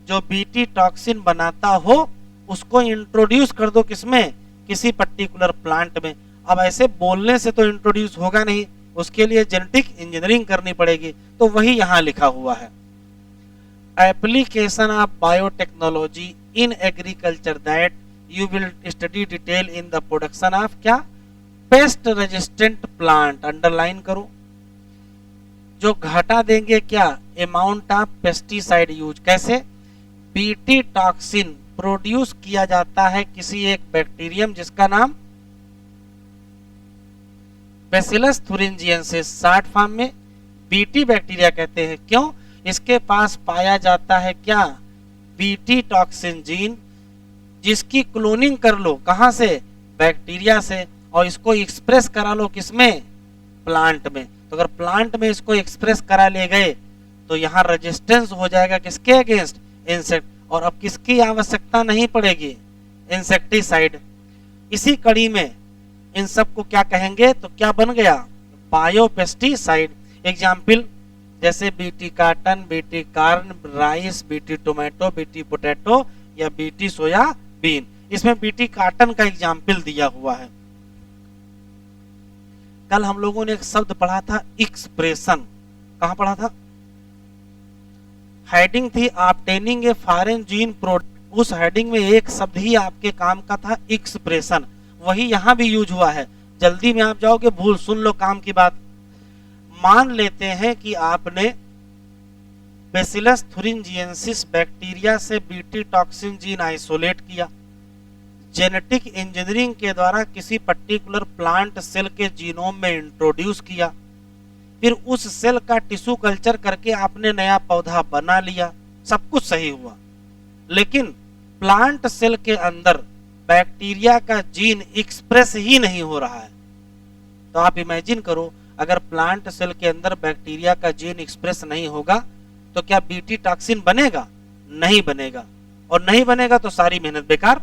जो बीटी टॉक्सिन बनाता हो उसको इंट्रोड्यूस कर दो, किसमें, किसी पर्टिकुलर प्लांट में। अब ऐसे बोलने से तो इंट्रोड्यूस होगा नहीं, उसके लिए जेनेटिक इंजीनियरिंग करनी पड़ेगी, तो वही यहाँ लिखा हुआ है। application of biotechnology in agriculture that you will study detail in the production of क्या पेस्ट रेजिस्टेंट प्लांट, अंडरलाइन करो। जो घटा देंगे क्या अमाउंट ऑफ पेस्टिसाइड यूज, कैसे बीटी टॉक्सिन प्रोड्यूस किया जाता है किसी एक बैक्टीरियम जिसका नाम बैसिलस थुरिंजिएंसिस, शॉर्ट फॉर्म में बीटी बैक्टीरिया कहते हैं। क्यों, इसके पास पाया जाता है क्या बीटी टॉक्सिन जीन, जिसकी क्लोनिंग कर लो कहां से, बैक्टीरिया से, और इसको एक्सप्रेस करा लो किसमें, प्लांट में। तो अगर प्लांट में इसको एक्सप्रेस करा ले गए तो यहाँ रेजिस्टेंस हो जाएगा किसके अगेंस्ट, इंसेक्ट, और अब किसकी आवश्यकता नहीं पड़ेगी, इंसेक्टिसाइड। इसी कड़ी में इन सब को क्या कहेंगे, तो क्या बन गया बायोपेस्टिसाइड। एग्जाम्पल जैसे BT cotton, BT corn, rice, BT tomato, BT potato या बीटी सोयाबीन। इसमें बीटी काटन का एग्जाम्पल दिया हुआ है। कल हम लोगों ने एक शब्द पढ़ा था एक्सप्रेशन, कहां पढ़ा था, हेडिंग थी obtaining a foreign gene product, उस हेडिंग में एक शब्द ही आपके काम का था एक्सप्रेशन, वही यहां भी यूज हुआ है। जल्दी में आप जाओगे भूल, सुन लो काम की बात। मान लेते हैं कि आपने बैसिलस थुरिंजिएंसिस बैक्टीरिया से बीटी टॉक्सिन जीन आइसोलेट किया, जेनेटिक इंजीनियरिंग के द्वारा किसी पर्टिकुलर प्लांट सेल के जीनोम में इंट्रोड्यूस किया, फिर उस सेल का टिश्यू कल्चर करके आपने नया पौधा बना लिया, सब कुछ सही हुआ। लेकिन प्लांट सेल के अंदर बैक्टीरिया का जीन एक्सप्रेस ही नहीं हो रहा है। तो आप इमेजिन करो, अगर प्लांट सेल के अंदर बैक्टीरिया का जीन एक्सप्रेस नहीं होगा तो क्या बीटी टॉक्सिन बनेगा, नहीं बनेगा, और नहीं बनेगा तो सारी मेहनत बेकार।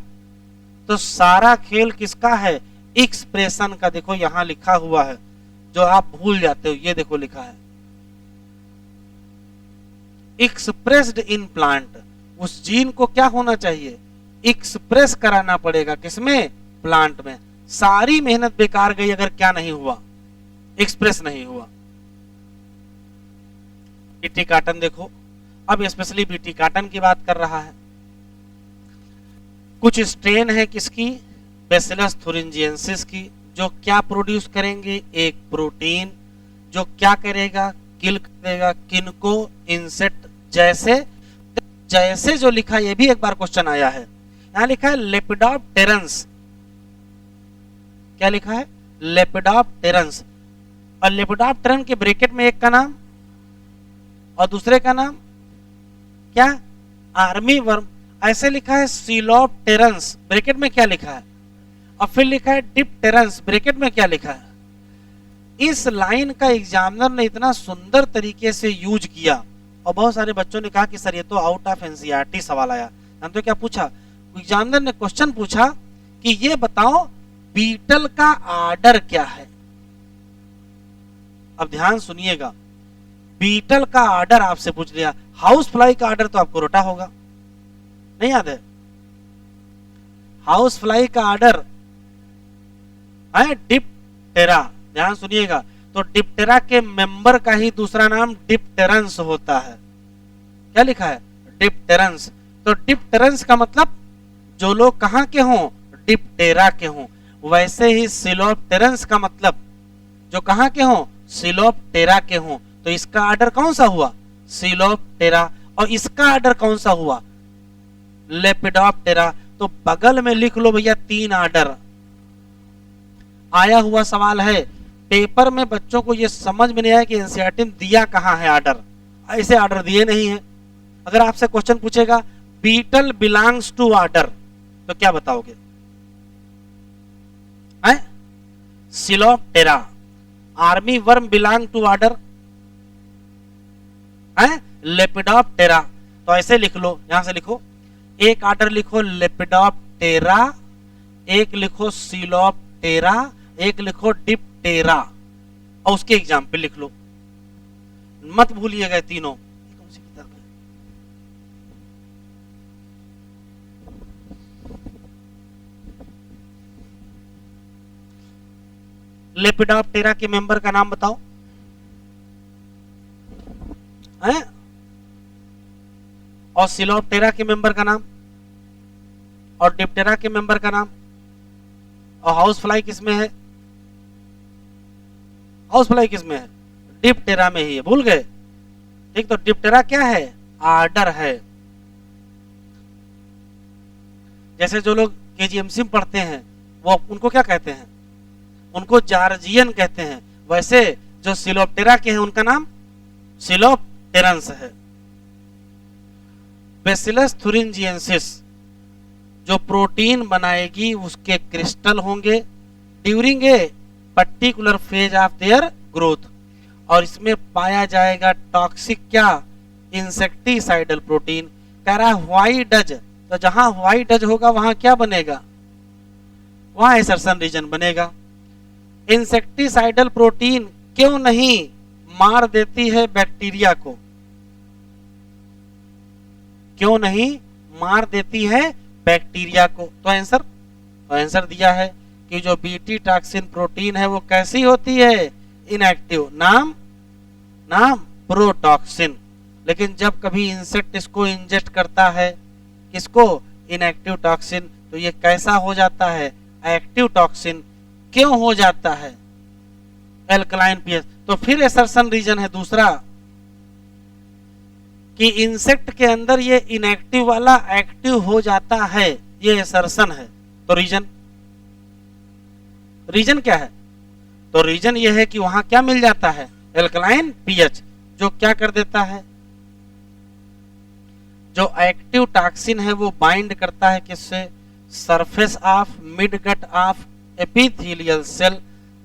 तो सारा खेल किसका है, एक्सप्रेशन का। देखो यहां लिखा हुआ है, जो आप भूल जाते हो, ये देखो लिखा है एक्सप्रेस्ड इन प्लांट। उस जीन को क्या होना चाहिए, एक्सप्रेस कराना पड़ेगा, किसमें, प्लांट में। सारी मेहनत बेकार गई अगर क्या नहीं हुआ, एक्सप्रेस नहीं हुआ। बीटी काटन देखो, अब स्पेशली बीटी काटन की बात कर रहा है। कुछ स्ट्रेन है किसकी, बैसिलस थुरिंजिएंसिस की, जो क्या प्रोड्यूस करेंगे, एक प्रोटीन जो क्या करेगा, किल करेगा किनको, इंसेक्ट। जैसे जैसे जो लिखा, ये भी एक बार क्वेश्चन आया है, यहां लिखा है लेपिडोप्टेरंस, क्या लिखा है, लेपिडोप्टेरंस, और लेपिडोप्टेरन के ब्रैकेट में एक का नाम और दूसरे का नाम क्या, आर्मी वर्म। ऐसे लिखा है सिलोप्टेरंस, ब्रैकेट में क्या लिखा है, और फिर लिखा है डिप्टेरंस, ब्रैकेट में क्या लिखा है। इस लाइन का एग्जामिनर ने इतना सुंदर तरीके से यूज किया, और बहुत सारे बच्चों ने कहा कि सर ये तो आउट ऑफ एनसीईआरटी सवाल आया। हम तो क्या पूछा, एग्जामिनर ने क्वेश्चन पूछा कि ये बताओ बीटल का आर्डर क्या है। अब ध्यान सुनिएगा, बीटल का आर्डर आपसे पूछ लिया, हाउस फ्लाई का आर्डर तो आपको रोटा होगा, नहीं याद है, हाउस फ्लाई का आर्डर है डिप्टेरा। ध्यान सुनिएगा, तो डिप्टेरा के मेंबर का ही दूसरा नाम डिप्टेरंस होता है। क्या लिखा है, डिप्टेरंस। तो डिप्टेरंस का मतलब जो लोग कहां के हों, डिप्टेरा के हों। वैसे ही सिलोप्टेरंस का मतलब जो कहां के हों, सिलोप्टेरा के हों। तो इसका आर्डर कौन सा हुआ, सिलोप्टेरा, और इसका आर्डर कौन सा हुआ, लेपिडोप्टेरा। तो बगल में लिख लो भैया 3 आर्डर। आया हुआ सवाल है पेपर में, बच्चों को यह समझ में नहीं आया कि एनसीईआरटी में दिया कहां है आर्डर, ऐसे आर्डर दिए नहीं है। अगर आपसे क्वेश्चन पूछेगा बीटल बिलोंग्स टू आर्डर, तो क्या बताओगे, सिलोप्टेरा। Army worm belong to order Lepidoptera. तो ऐसे लिख लो, यहां से लिखो, एक आर्डर लिखो लेपिडोप्टेरा, एक लिखो सिलोप्टेरा, एक लिखो डिप्टेरा, और उसके एग्जाम्पल लिख लो, मत भूलिएगा तीनों। कौन सी किताब है, लेपिडोप्टेरा के मेंबर का नाम बताओ, हैं? और सिलोप्टेरा के मेंबर का नाम, और डिप्टेरा के मेंबर का नाम, और हाउस फ्लाई किसमें है? हाउस फ्लाई किसमें है? डिप्टेरा में ही है, भूल गए? ठीक, तो डिप्टेरा क्या है? आर्डर है। जैसे जो लोग केजीएमसी में पढ़ते हैं वो उनको क्या कहते हैं? उनको जॉर्जियन कहते हैं। वैसे जो सिलोप्टेरा के हैं उनका नाम सिलोप्टेरंस है। बेसिलस thuringiensis जो प्रोटीन बनाएगी उसके क्रिस्टल होंगे during a particular phase of their growth, और इसमें पाया जाएगा टॉक्सिक क्या? Insecticidal protein. कह रहा है व्हाई डज, तो जहां व्हाई डज होगा वहां क्या बनेगा? वहां एसर्शन रीजन बनेगा। इंसेक्टिसाइडल प्रोटीन क्यों नहीं मार देती है बैक्टीरिया को? क्यों नहीं मार देती है बैक्टीरिया को? तो आंसर दिया है कि जो बीटी टॉक्सिन प्रोटीन है वो कैसी होती है? इनएक्टिव। नाम प्रोटॉक्सिन। लेकिन जब कभी इंसेक्ट इसको इंजेक्ट करता है, किसको? इनएक्टिव टॉक्सिन, तो ये कैसा हो जाता है? Active toxin. क्यों हो जाता है? Alkaline pH. तो फिर एसर्शन रीजन है दूसरा कि इंसेक्ट के अंदर ये इनएक्टिव वाला एक्टिव हो जाता है, ये एसर्शन है। तो रीजन क्या है? तो रीजन ये है कि वहां क्या मिल जाता है? एल्कलाइन पीएच, जो क्या कर देता है? जो एक्टिव टॉक्सिन है वो बाइंड करता है किससे? Surface of midgut of epithelial cell,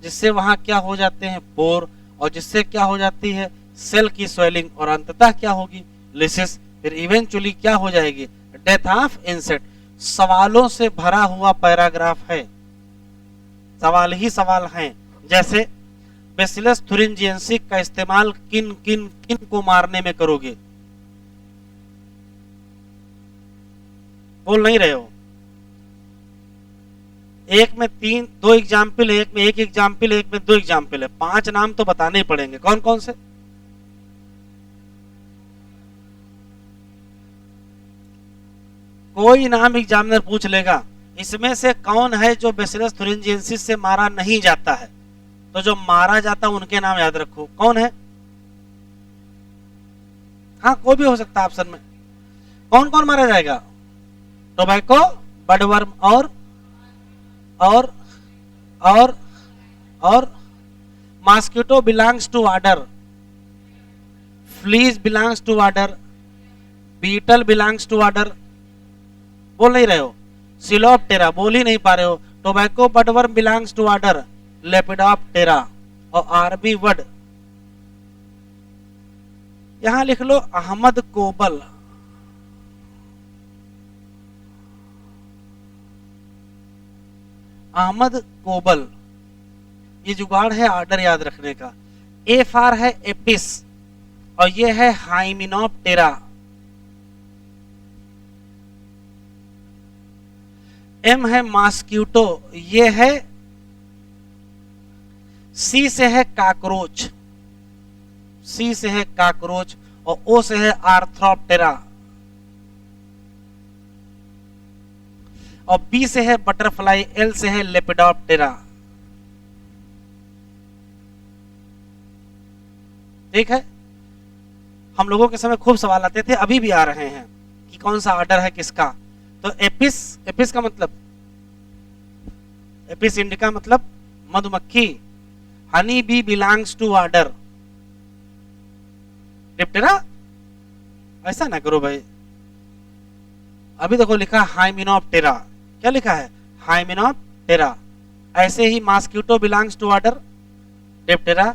जिससे वहां क्या हो जाते हैं? पोर, और जिससे क्या हो जाती है? सेल की स्वेलिंग, और अंततः क्या होगी? लिसिस। फिर इवेंचुअली क्या हो जाएगी? Death of insect. सवालों से भरा हुआ पैराग्राफ है, सवाल ही सवाल हैं। जैसे बेसिलस thuringiensis का इस्तेमाल किन किन किन को मारने में करोगे? बोल नहीं रहे हो? एक में दो एग्जाम्पल है, एक में एक एग्जाम्पल है, एक में दो एग्जाम्पल है। 5 नाम तो बताने ही पड़ेंगे। कौन कौन से? कोई नाम एग्जामिनर पूछ लेगा, इसमें से कौन है जो बेसिलस thuringiensis से मारा नहीं जाता है? तो जो मारा जाता उनके नाम याद रखो। कौन है? हाँ, कोई भी हो सकता है ऑप्शन में। कौन कौन मारा जाएगा? टोबैको, बडवर्म, और mosquito belongs to order, flies belongs to order, beetle belongs to order. बोल नहीं रहे हो? सिलोप्टेरा बोल ही नहीं पा रहे हो। Tobacco budworm belongs to order Lepidoptera, और आरबी वर्ड यहां लिख लो अहमद कोबल। अहमद कोबल, ये जुगाड़ है ऑर्डर याद रखने का। ए फॉर है एपिस, और ये है हाइमिनोप्टेरा। एम है मॉस्किटो, ये है। सी से है काकरोच, सी से है काकरोच, और ओ से है आर्थ्रोप्टेरा, और बी से है बटरफ्लाई, एल से है लेपिडोप्टेरा। ठीक है, हम लोगों के समय खूब सवाल आते थे, अभी भी आ रहे हैं कि कौन सा ऑर्डर है किसका। तो एपिस का मतलब, एपिस इंडिका मतलब मधुमक्खी। Honey bee belongs to order Diptera. ऐसा ना करो भाई, अभी देखो लिखा हाइमिनोप्टेरा। क्या लिखा है? हाइमिनोप्टेरा। ऐसे ही mosquito belongs to order Diptera,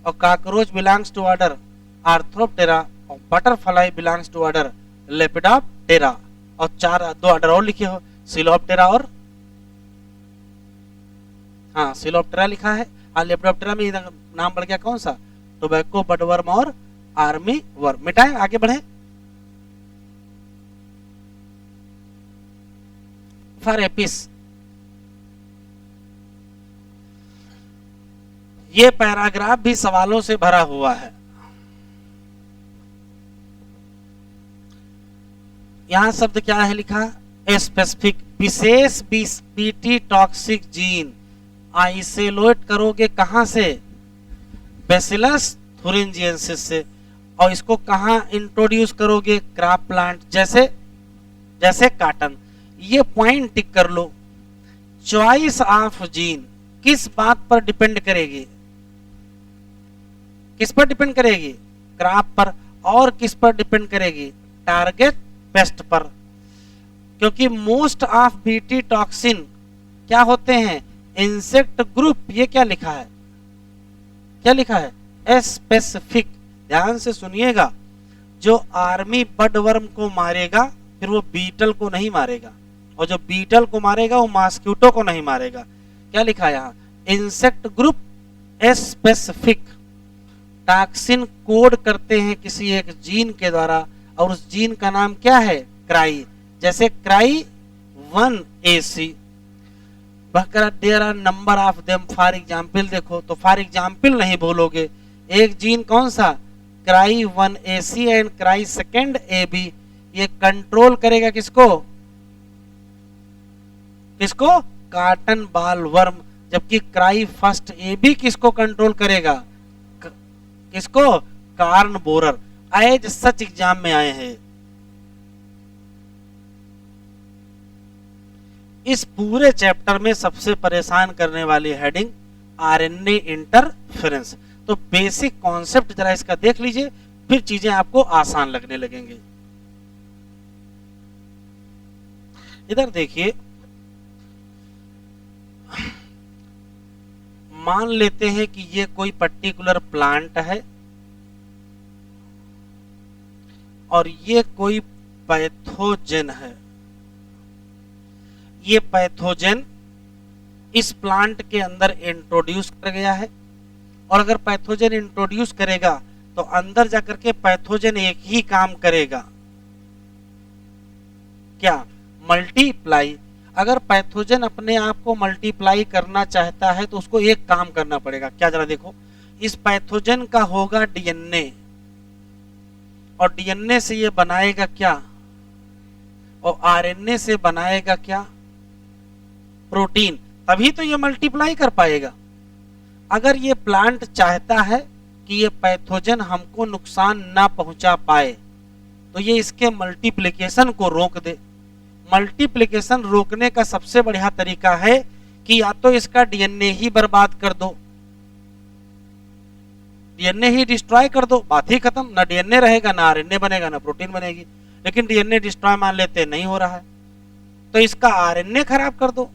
और cockroach belongs to order Orthoptera, और butterfly belongs to order Lepidoptera. और 2 ऑर्डर और लिखे हो, सिलोप्टेरा और, हाँ सिलोप्टेरा लिखा है। और लेपिडोप्टेरा में नाम बढ़ गया कौन सा? टोबैको बडवर्म और आर्मी वर्म। मिटाएं, आगे बढ़े। फॉर एपिस, ये पैराग्राफ भी सवालों से भरा हुआ है। यहां शब्द क्या है लिखा, स्पेसिफिक, विशेष बीटी टॉक्सिक जीन आइसोलेट करोगे कहां से, बैसिलस थुरिंजिएंसिस से, और इसको कहां इंट्रोड्यूस करोगे, क्रॉप प्लांट, जैसे जैसे कॉटन। ये पॉइंट टिक कर लो। चॉइस ऑफ जीन किस बात पर डिपेंड करेगी, किस पर डिपेंड करेगी, क्रॉप पर, और किस पर डिपेंड करेगी, टारगेट पेस्ट पर। क्योंकि मोस्ट ऑफ बीटी टॉक्सिन क्या होते हैं, इंसेक्ट ग्रुप। ये क्या लिखा है, क्या लिखा है, स्पेसिफिक। ध्यान से सुनिएगा, जो आर्मी बडवर्म को मारेगा फिर वो बीटल को नहीं मारेगा, और जो बीटल को मारेगा वो मॉस्किटो को नहीं मारेगा। क्या लिखा है यहाँ, insect group specific. Toxin code करते हैं किसी एक जीन के द्वारा, और उस जीन का नाम क्या है, क्राई। जैसे cry 1AC। There are number of them, for example देखो, तो फॉर एग्जाम्पल नहीं बोलोगे। एक जीन कौन सा, cry 1AC and cry 2AB। ये कंट्रोल करेगा किसको, किसको, कॉटन बाल वर्म। जबकि क्राई 1AB किसको कंट्रोल करेगा, किसको, corn borer. As such exam में आए हैं। इस पूरे चैप्टर में सबसे परेशान करने वाली हेडिंग आरएनए इंटरफेरेंस। तो बेसिक कॉन्सेप्ट जरा इसका देख लीजिए, फिर चीजें आपको आसान लगने लगेंगे। इधर देखिए, मान लेते हैं कि ये कोई पर्टिकुलर प्लांट है और ये कोई पैथोजन है। ये पैथोजन इस प्लांट के अंदर इंट्रोड्यूस कर गया है, और अगर पैथोजन इंट्रोड्यूस करेगा तो अंदर जाकर के पैथोजन एक ही काम करेगा, क्या, मल्टीप्लाई। अगर पैथोजन अपने आप को मल्टीप्लाई करना चाहता है तो उसको एक काम करना पड़ेगा, क्या, जरा देखो, इस पैथोजन का होगा डीएनए, और डीएनए से ये बनाएगा क्या, और आरएनए से बनाएगा क्या, प्रोटीन। तभी तो ये मल्टीप्लाई कर पाएगा। अगर ये प्लांट चाहता है कि ये पैथोजन हमको नुकसान ना पहुंचा पाए तो ये इसके मल्टीप्लिकेशन को रोक दे। मल्टीप्लिकेशन रोकने का सबसे बढ़िया तरीका है कि या तो इसका डीएनए ही बर्बाद कर दो, डीएनए ही डिस्ट्रॉय कर दो, बात ही खत्म। ना डीएनए रहेगा, ना आरएनए बनेगा, ना प्रोटीन बनेगी। लेकिन डीएनए डिस्ट्रॉय मान लेते नहीं हो रहा है, तो इसका आरएनए खराब कर दो।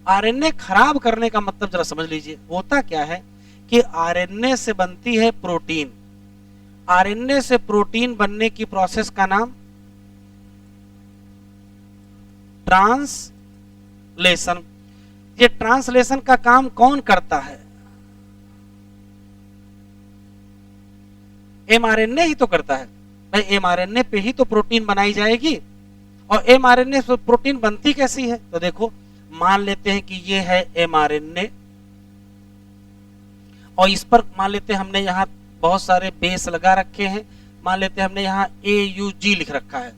आरएनए खराब करने का मतलब जरा समझ लीजिए, होता क्या है कि आरएनए से बनती है प्रोटीन। आरएनए से प्रोटीन बनने की प्रोसेस का नाम ट्रांसलेशन। ये ट्रांसलेशन का काम कौन करता है, एमआरएनए ही तो करता है। भाई एमआरएनए पे ही तो प्रोटीन बनाई जाएगी, और एमआरएनए से प्रोटीन बनती कैसी है, तो देखो, मान लेते हैं कि ये है एमआरएनए, और इस पर मान लेते हैं हमने यहाँ बहुत सारे बेस लगा रखे हैं। मान लेते हैं हमने यहाँ AUG लिख रखा है,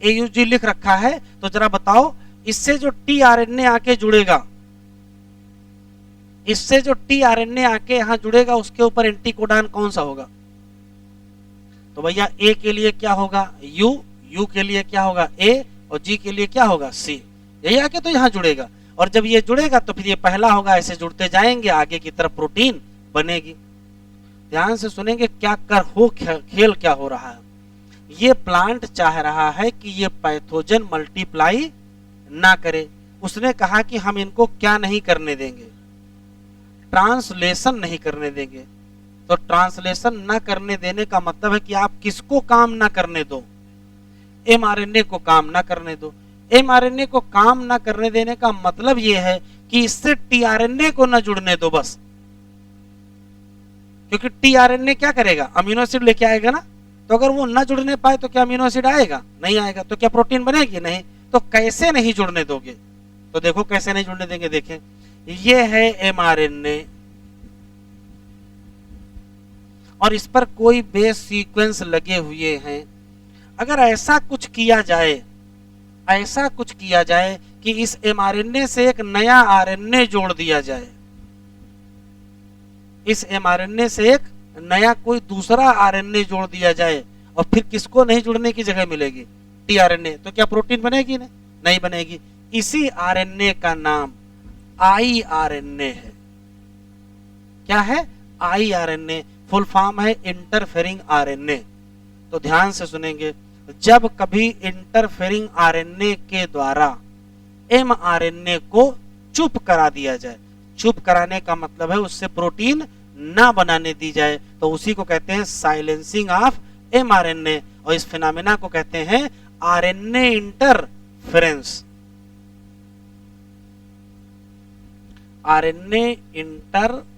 AUG लिख रखा है। तो जरा बताओ, इससे जो टीआरएनए आके जुड़ेगा, इससे जो टीआरएनए आके यहाँ जुड़ेगा, उसके ऊपर एंटीकोडॉन कौन सा होगा, तो भैया A के लिए क्या होगा U, U के लिए क्या होगा A, और G के लिए क्या होगा C। यही आके तो यहाँ जुड़ेगा, और जब ये जुड़ेगा तो फिर ये पहला होगा, ऐसे जुड़ते जाएंगे, आगे की तरफ प्रोटीन बनेगी। ध्यान से सुनेंगे क्या कर हो, खेल क्या हो रहा है। ये प्लांट चाह रहा है कि ये पैथोजन मल्टीप्लाई ना करे। उसने कहा कि हम इनको क्या नहीं करने देंगे, ट्रांसलेशन नहीं करने देंगे। तो ट्रांसलेशन ना करने देने का मतलब है कि आप किसको काम ना करने दो, एमआरएनए को काम ना करने दो। एमआरएनए को काम ना करने देने का मतलब यह है कि इससे टीआरएनए को ना जुड़ने दो बस। क्योंकि टीआरएनए क्या करेगा, अमीनो एसिड लेके आएगा ना, तो अगर वो ना जुड़ने पाए तो क्या अमीनो एसिड आएगा, नहीं आएगा। तो क्या प्रोटीन बनेगी, नहीं। तो कैसे नहीं जुड़ने दोगे, तो देखो कैसे नहीं जुड़ने देंगे। देखें, ये है एमआरएनए, और इस पर कोई बेस सीक्वेंस लगे हुए हैं। अगर ऐसा कुछ किया जाए, ऐसा कुछ किया जाए कि इस mRNA से एक नया RNA जोड़ दिया जाए, इस mRNA से एक नया कोई दूसरा RNA जोड़ दिया जाए, और फिर किसको नहीं जुड़ने की जगह मिलेगी, tRNA, तो क्या प्रोटीन बनेगी? नहीं बनेगी। इसी RNA का नाम iRNA है। क्या है? iRNA, फुल फॉर्म है इंटरफेरिंग RNA। तो ध्यान से सुनेंगे, जब कभी इंटरफेरिंग RNA के द्वारा mRNA को चुप करा दिया जाए, चुप कराने का मतलब है उससे प्रोटीन ना बनाने दी जाए, तो उसी को कहते हैं साइलेंसिंग ऑफ mRNA, और इस फिनोमेना को कहते हैं RNA इंटरफेरेंस। RNA interference.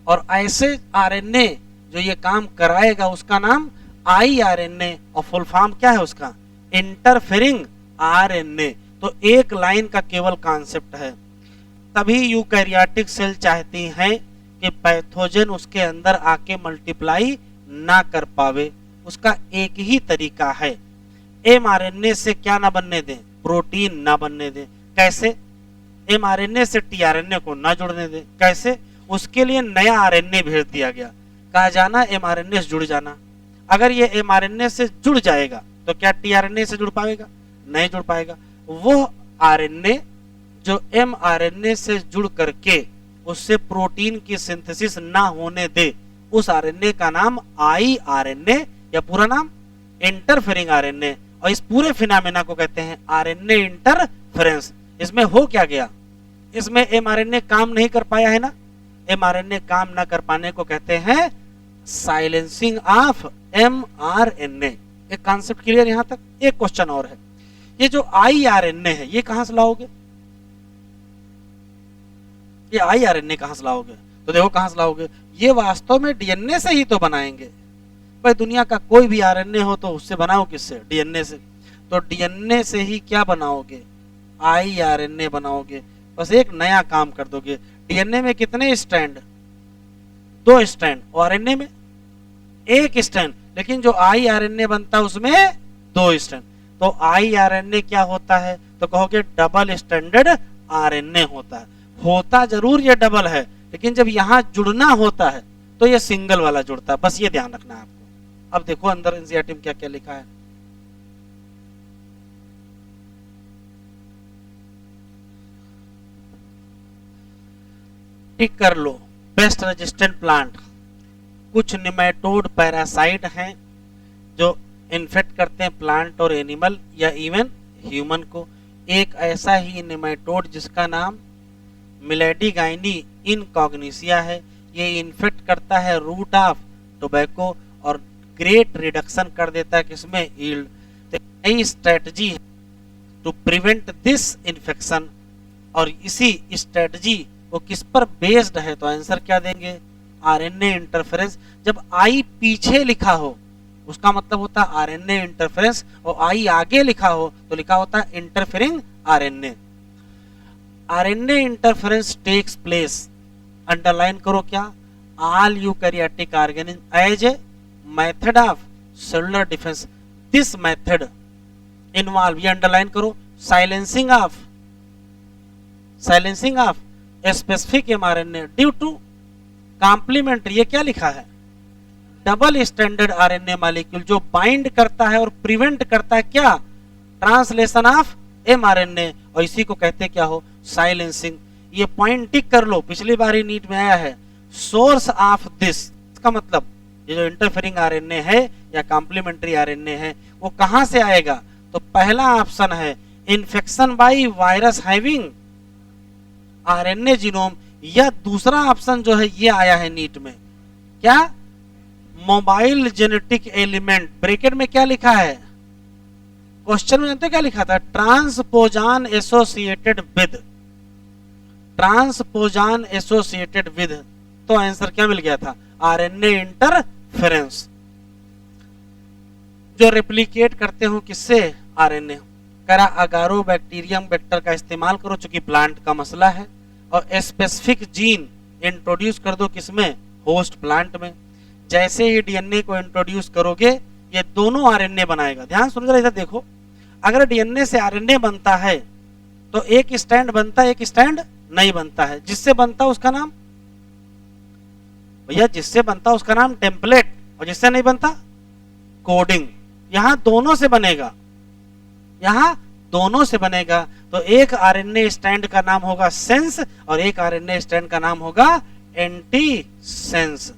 और ऐसे RNA जो ये काम कराएगा उसका नाम iRNA, और फुल फॉर्म क्या है उसका? Interfering RNA। तो एक लाइन का केवल कॉन्सेप्ट है। तभी यूकैरियोटिक सेल चाहती हैं कि पैथोजन उसके अंदर आके मल्टीप्लाई ना कर पावे। उसका एक ही तरीका है, mRNA से क्या ना बनने दें? प्रोटीन ना बनने दें। कैसे? mRNA से tRNA को ना जुड़ने दें। कैसे? उसके लिए नया RNA भेज दिया गया, कहा जाना mRNA से जुड़ जाना। अगर ये mRNA से जुड़ जाएगा तो क्या tRNA से जुड़ पाएगा? नहीं जुड़ पाएगा। वो RNA जो mRNA से जुड़ करके उससे प्रोटीन की सिंथेसिस ना होने दे, उस RNA का नाम iRNA, या पूरा नाम इंटरफेरिंग RNA, और इस पूरे फिनोमेना को कहते हैं RNA इंटरफेरेंस। इसमें हो क्या गया? इसमें mRNA काम नहीं कर पाया है ना, mRNA काम ना कर पाने को कहते हैं साइलेंसिंग ऑफ mRNA। एक कॉन्सेप्ट क्लियर यहां तक? एक क्वेश्चन और है, ये जो iRNA है ये कहां से लाओगे? ये iRNA कहां से लाओगे? तो देखो कहां से लाओगे, ये वास्तव में DNA से ही तो बनाएंगे। भाई दुनिया का कोई भी RNA हो तो उससे बनाओ, किससे? DNA से। तो DNA से ही क्या बनाओगे? iRNA बनाओगे। बस एक नया काम कर दोगे। DNA में कितने स्ट्रैंड? 2 स्ट्रैंड, और RNA में 1 स्ट्रैंड, लेकिन जो iRNA बनता है उसमें 2 स्ट्रैंड। तो iRNA क्या होता है? तो कहोगे डबल स्टैंडर्ड RNA होता है। होता जरूर ये डबल है, लेकिन जब यहां जुड़ना होता है तो ये सिंगल वाला जुड़ता है। बस ये ध्यान रखना है आपको। अब देखो अंदर एनसीईआरटी में क्या क्या लिखा है। टिक कर लो, पेस्ट रेजिस्टेंट प्लांट। कुछ निमेटोड पैरासाइट हैं जो इन्फेक्ट करते हैं प्लांट और एनिमल या इवन ह्यूमन को। एक ऐसा ही निमेटोड जिसका नाम मिलेडिगाइनी इनकॉग्निसिया है, ये इन्फेक्ट करता है रूट ऑफ टोबैको और ग्रेट रिडक्शन कर देता है किसमें? यील्ड। तो नई स्ट्रेटजी है टू प्रिवेंट दिस इन्फेक्शन, और इसी स्ट्रेटजी वो किस पर बेस्ड है? तो आंसर क्या देंगे? RNA interference. जब आई पीछे लिखा हो उसका मतलब होता है आरएनए इंटरफेरेंस, और आई आगे लिखा हो तो लिखा होता है interfering RNA. RNA interference takes place, underline करो क्या? All eukaryotic organism as a method of cellular defence. This method involve, ये अंडरलाइन करो, silencing of specific mRNA due to complementary, ये क्या लिखा है? डबल स्टैंडर्ड आरएनए मॉलिक्यूल जो bind करता है और प्रिवेंट करता है क्या? ट्रांसलेशन ऑफ एमआरएनए, और इसी को कहते क्या हो? साइलेंसिंग। ये पॉइंट टिक कर लो, पिछली बार ही नीट में आया है। सोर्स ऑफ दिस का मतलब ये जो इंटरफेरिंग आरएनए है या कॉम्प्लीमेंट्री आरएनए है वो कहां से आएगा? तो पहला ऑप्शन है infection by virus having RNA genome, या दूसरा ऑप्शन जो है ये आया है नीट में, क्या? Mobile genetic element. ब्रैकेट में क्या लिखा है? क्वेश्चन में जानते हो क्या लिखा था? ट्रांसपोजान एसोसिएटेड विद, ट्रांसपोजान एसोसिएटेड विद। तो आंसर क्या मिल गया था? RNA interference. जो रेप्लिकेट करते हो किससे? आरएनए। करा अगारो बैक्टीरियम वेक्टर का इस्तेमाल करो चूंकि प्लांट का मसला है, और स्पेसिफिक जीन इंट्रोड्यूस कर दो किसमें? होस्ट प्लांट में। जैसे ही डीएनए को इंट्रोड्यूस करोगे ये दोनों आरएनए बनाएगा। ध्यान सुन जरा इधर देखो, अगर डीएनए से आरएनए बनता है तो एक स्टैंड बनता है, एक स्टैंड नहीं बनता है। जिससे बनता उसका नाम भैया, जिससे बनता उसका नाम टेम्पलेट, और जिससे नहीं बनता कोडिंग। यहां दोनों से बनेगा, यहां दोनों से बनेगा। तो एक आरएनए स्टैंड का नाम होगा सेंस और एक आरएनए स्टैंड का नाम होगा एंटी सेंस।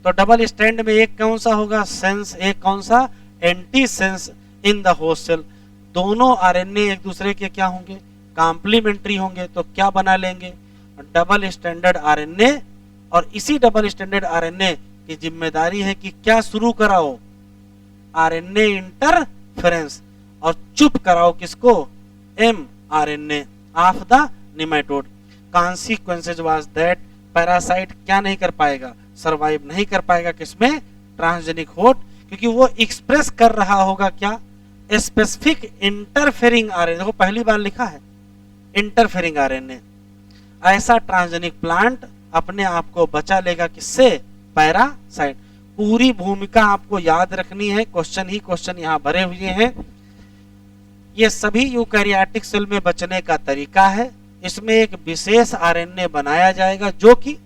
तो डबल स्टैंड में एक कौन सा होगा सेंस, एक कौन सा antisense in the host cell. दोनों आरएनए एक दूसरे के क्या होंगे, कॉम्प्लीमेंट्री होंगे। तो क्या बना लेंगे, डबल स्टैंडर्ड आरएनए। और इसी डबल स्टैंडर्ड आरएनए की जिम्मेदारी है कि क्या शुरू कराओ, आरएनए इंटरफेरेंस, और चुप कराओ किसको, M RNA of the nematode. Consequences was that parasite क्या नहीं कर पाएगा, सरवाइव नहीं कर पाएगा किसमें, ट्रांसजेनिक होस्ट, क्योंकि वो एक्सप्रेस कर रहा होगा क्या, स्पेसिफिक इंटरफेरिंग आरएनए। देखो पहली बार लिखा है इंटरफेरिंग आरएनए। ऐसा ट्रांसजेनिक प्लांट अपने आप को बचा लेगा किससे, पैरासाइट। पूरी भूमिका आपको याद रखनी है, क्वेश्चन ही क्वेश्चन यहाँ भरे हुए हैं। ये सभी यूकैरियोटिक सेल में बचने का तरीका है। इसमें एक विशेष आरएनए बनाया जाएगा जो कि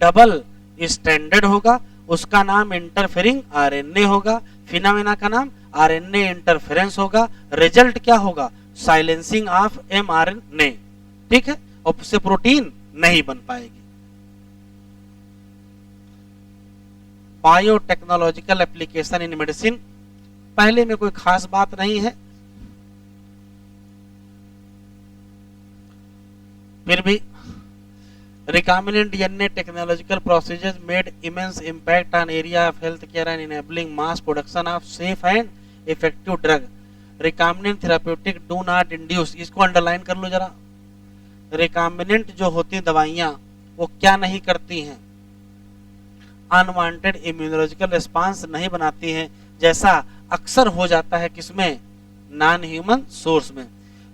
डबल स्टैंडर्ड होगा, उसका नाम इंटरफेरिंग आरएनए होगा। फिनोमेना का नाम आरएनए इंटरफेरेंस होगा। रिजल्ट क्या होगा, साइलेंसिंग ऑफ एमआरएनए, ठीक है, और उससे प्रोटीन नहीं बन पाएगी। बायोटेक्नोलॉजिकल एप्लीकेशन इन मेडिसिन, पहले में कोई खास बात नहीं है, फिर भी recombinant DNA technological procedures made immense impact on area of healthcare and enabling mass production of safe and effective drug. Recombinant therapeutic do not induce, इसको अंडरलाइन कर लो जरा। recombinant जो होती दवाइयां वो क्या नहीं करती हैं, अनवांटेड इम्यूनोलॉजिकल रिस्पांस नहीं बनाती हैं, जैसा अक्सर हो जाता है किसमें, नॉन ह्यूमन सोर्स में।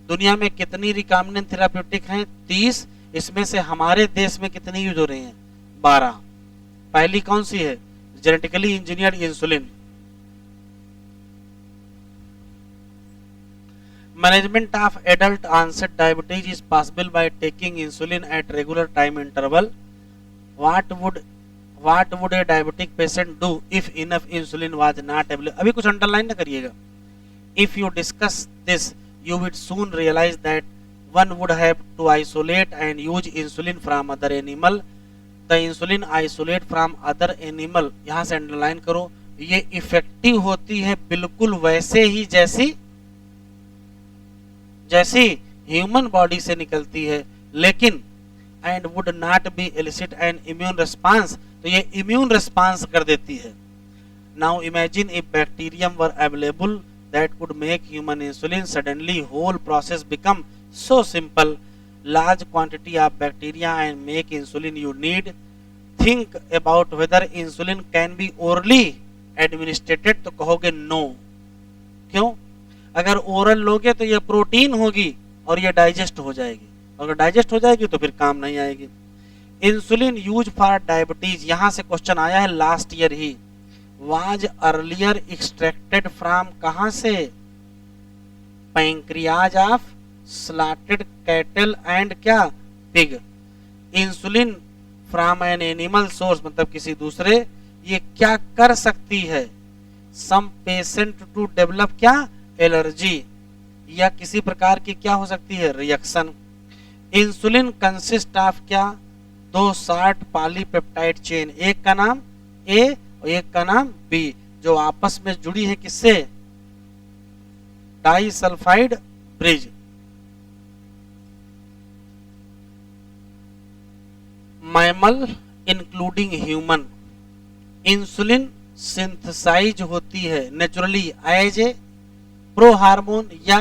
दुनिया में कितनी रिकॉम्बिनेंट थेराप्यूटिक हैं, 30। इसमें से हमारे देश में कितनी यूज हो रही हैं, 12। पहली कौन सी है, genetically engineered insulin. Management of adult onset diabetes is possible by taking insulin at regular time interval. What would a diabetic patient do if enough insulin was not available? अभी कुछ अंडरलाइन ना करिएगा। If you discuss this, you would soon realize that one would have to isolate and use insulin from other animal. The insulin isolate from other animal, यहाँ से underline करो, ये effective होती है बिल्कुल वैसे ही जैसी ह्यूमन बॉडी से निकलती है, लेकिन and would not be elicit an immune response, तो ये इम्यून रिस्पांस कर देती है। Now imagine if bacterium were available that could make human insulin, suddenly whole process become so simple. Large quantity of bacteria and make insulin you need. Think about whether insulin can be orally administered, तो कहोगे no। क्यों, अगर oral लोगे तो ये protein होगी और ये डाइजेस्ट हो जाएगी, अगर डाइजेस्ट हो जाएगी तो फिर काम नहीं आएगी। इंसुलिन यूज फॉर डायबिटीज, यहां से क्वेश्चन आया है लास्ट ईयर ही। वाज अर्लियर एक्सट्रैक्टेड फ्रॉम, कहां से, pancreas of slaughtered cattle and क्या, pig. Insulin from an animal source, मतलब किसी दूसरे, ये क्या कर सकती है, सम पेशेंट टू डेवलप क्या, एलर्जी, या किसी प्रकार की क्या हो सकती है, रिएक्शन। इंसुलिन कंसिस्ट ऑफ क्या, 2 शॉर्ट पॉलीपेप्टाइड चेन, एक का नाम ए और एक का नाम बी, जो आपस में जुड़ी है किससे, disulphide bridge. Mammal including human, insulin synthesize होती है naturally as a pro hormone, या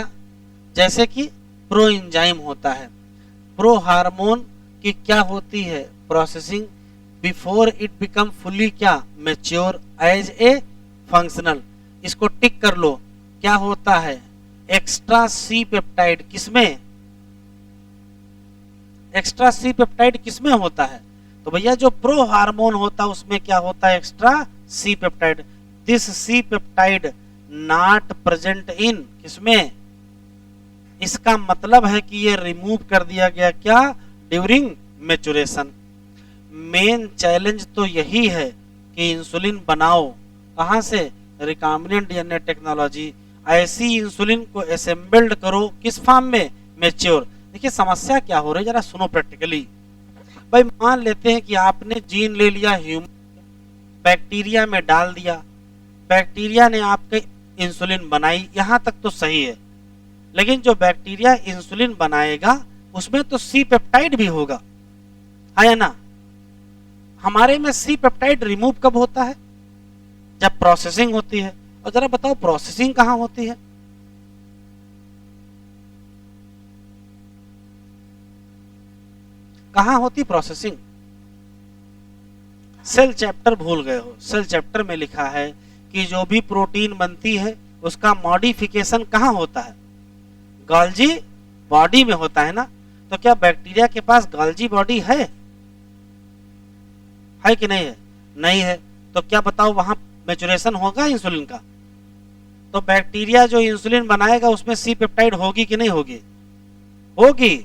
जैसे कि प्रो एंजाइम होता है। प्रो हार्मोन की क्या होती है, processing before it become fully क्या, मैच्योर एज ए फंक्शनल। इसको टिक कर लो, क्या होता है, एक्स्ट्रा सी पेप्टाइड, किसमें, एक्स्ट्रा सी पेप्टाइड किसमें होता है, तो भैया जो प्रो हार्मोन होता है उसमें क्या होता है, extra C peptide. This C peptide not present in किसमें, इसका मतलब है कि ये रिमूव कर दिया गया क्या, ड्यूरिंग मेचुरेशन। मेन चैलेंज तो यही है कि इंसुलिन बनाओ कहां से, रिकॉम्बिनेंट डीएनए टेक्नोलॉजी। ऐसी इंसुलिन को असेंबल्ड करो किस फॉर्म में, मैच्योर। देखिए समस्या क्या हो रही है, जरा सुनो प्रैक्टिकली। भाई मान लेते हैं कि आपने जीन ले लिया ह्यूमन, बैक्टीरिया में डाल दिया, बैक्टीरिया ने आपके इंसुलिन बनाई, यहां तक तो सही है। लेकिन जो बैक्टीरिया इंसुलिन बनाएगा उसमें तो सी पेप्टाइड भी होगा, है या ना। हमारे में सी पेप्टाइड रिमूव कब होता है, जब प्रोसेसिंग होती है। और जरा बताओ प्रोसेसिंग कहां होती है, कहां होती प्रोसेसिंग। सेल चैप्टर भूल गए हो, सेल चैप्टर में लिखा है कि जो भी प्रोटीन बनती है उसका मॉडिफिकेशन कहां होता है, गोल्जी बॉडी में होता है ना। तो क्या बैक्टीरिया के पास गोल्जी बॉडी है कि नहीं है, नहीं है। तो क्या बताओ वहां मैचुरेशन होगा इंसुलिन का, तो बैक्टीरिया जो इंसुलिन बनाएगा उसमें सी पेप्टाइड होगी कि नहीं होगी, होगी।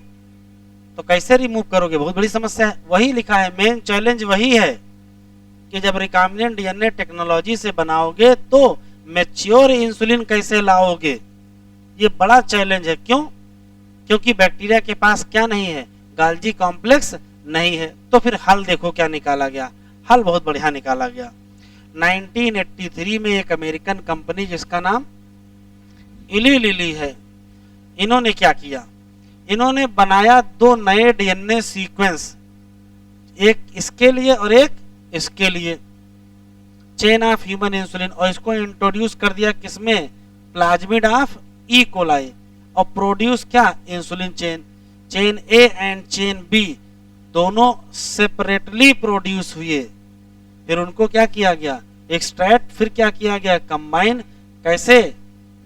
तो कैसे रिमूव करोगे, बहुत बड़ी समस्या है। वही लिखा है, मेन चैलेंज वही है कि जब रिकॉम्बिनेंट डीएनए टेक्नोलॉजी से बनाओगे तो मैच्योर इंसुलिन कैसे लाओगे, ये बड़ा चैलेंज है। क्यों, क्योंकि बैक्टीरिया के पास क्या नहीं है, गाल्जी कॉम्प्लेक्स नहीं है। तो फिर हल देखो क्या निकाला गया, हल बहुत बढ़िया निकाला गया। 1983 में एक अमेरिकन कंपनी जिसका नाम इली लिली है, इन्होंने क्या किया, इन्होंने बनाया दो नए डीएनए सीक्वेंस, एक इसके लिए और एक इसके लिए, चेन ऑफ ह्यूमन इंसुलिन, और इसको इंट्रोड्यूस कर दिया किसमें, प्लाज्मिड ऑफ ई कोलाई, और प्रोड्यूस क्या, insulin chain, chain A and chain B दोनों सेपरेटली प्रोड्यूस हुए। फिर उनको क्या किया गया, एक्सट्रैक्ट, फिर क्या किया गया, कंबाइन, कैसे,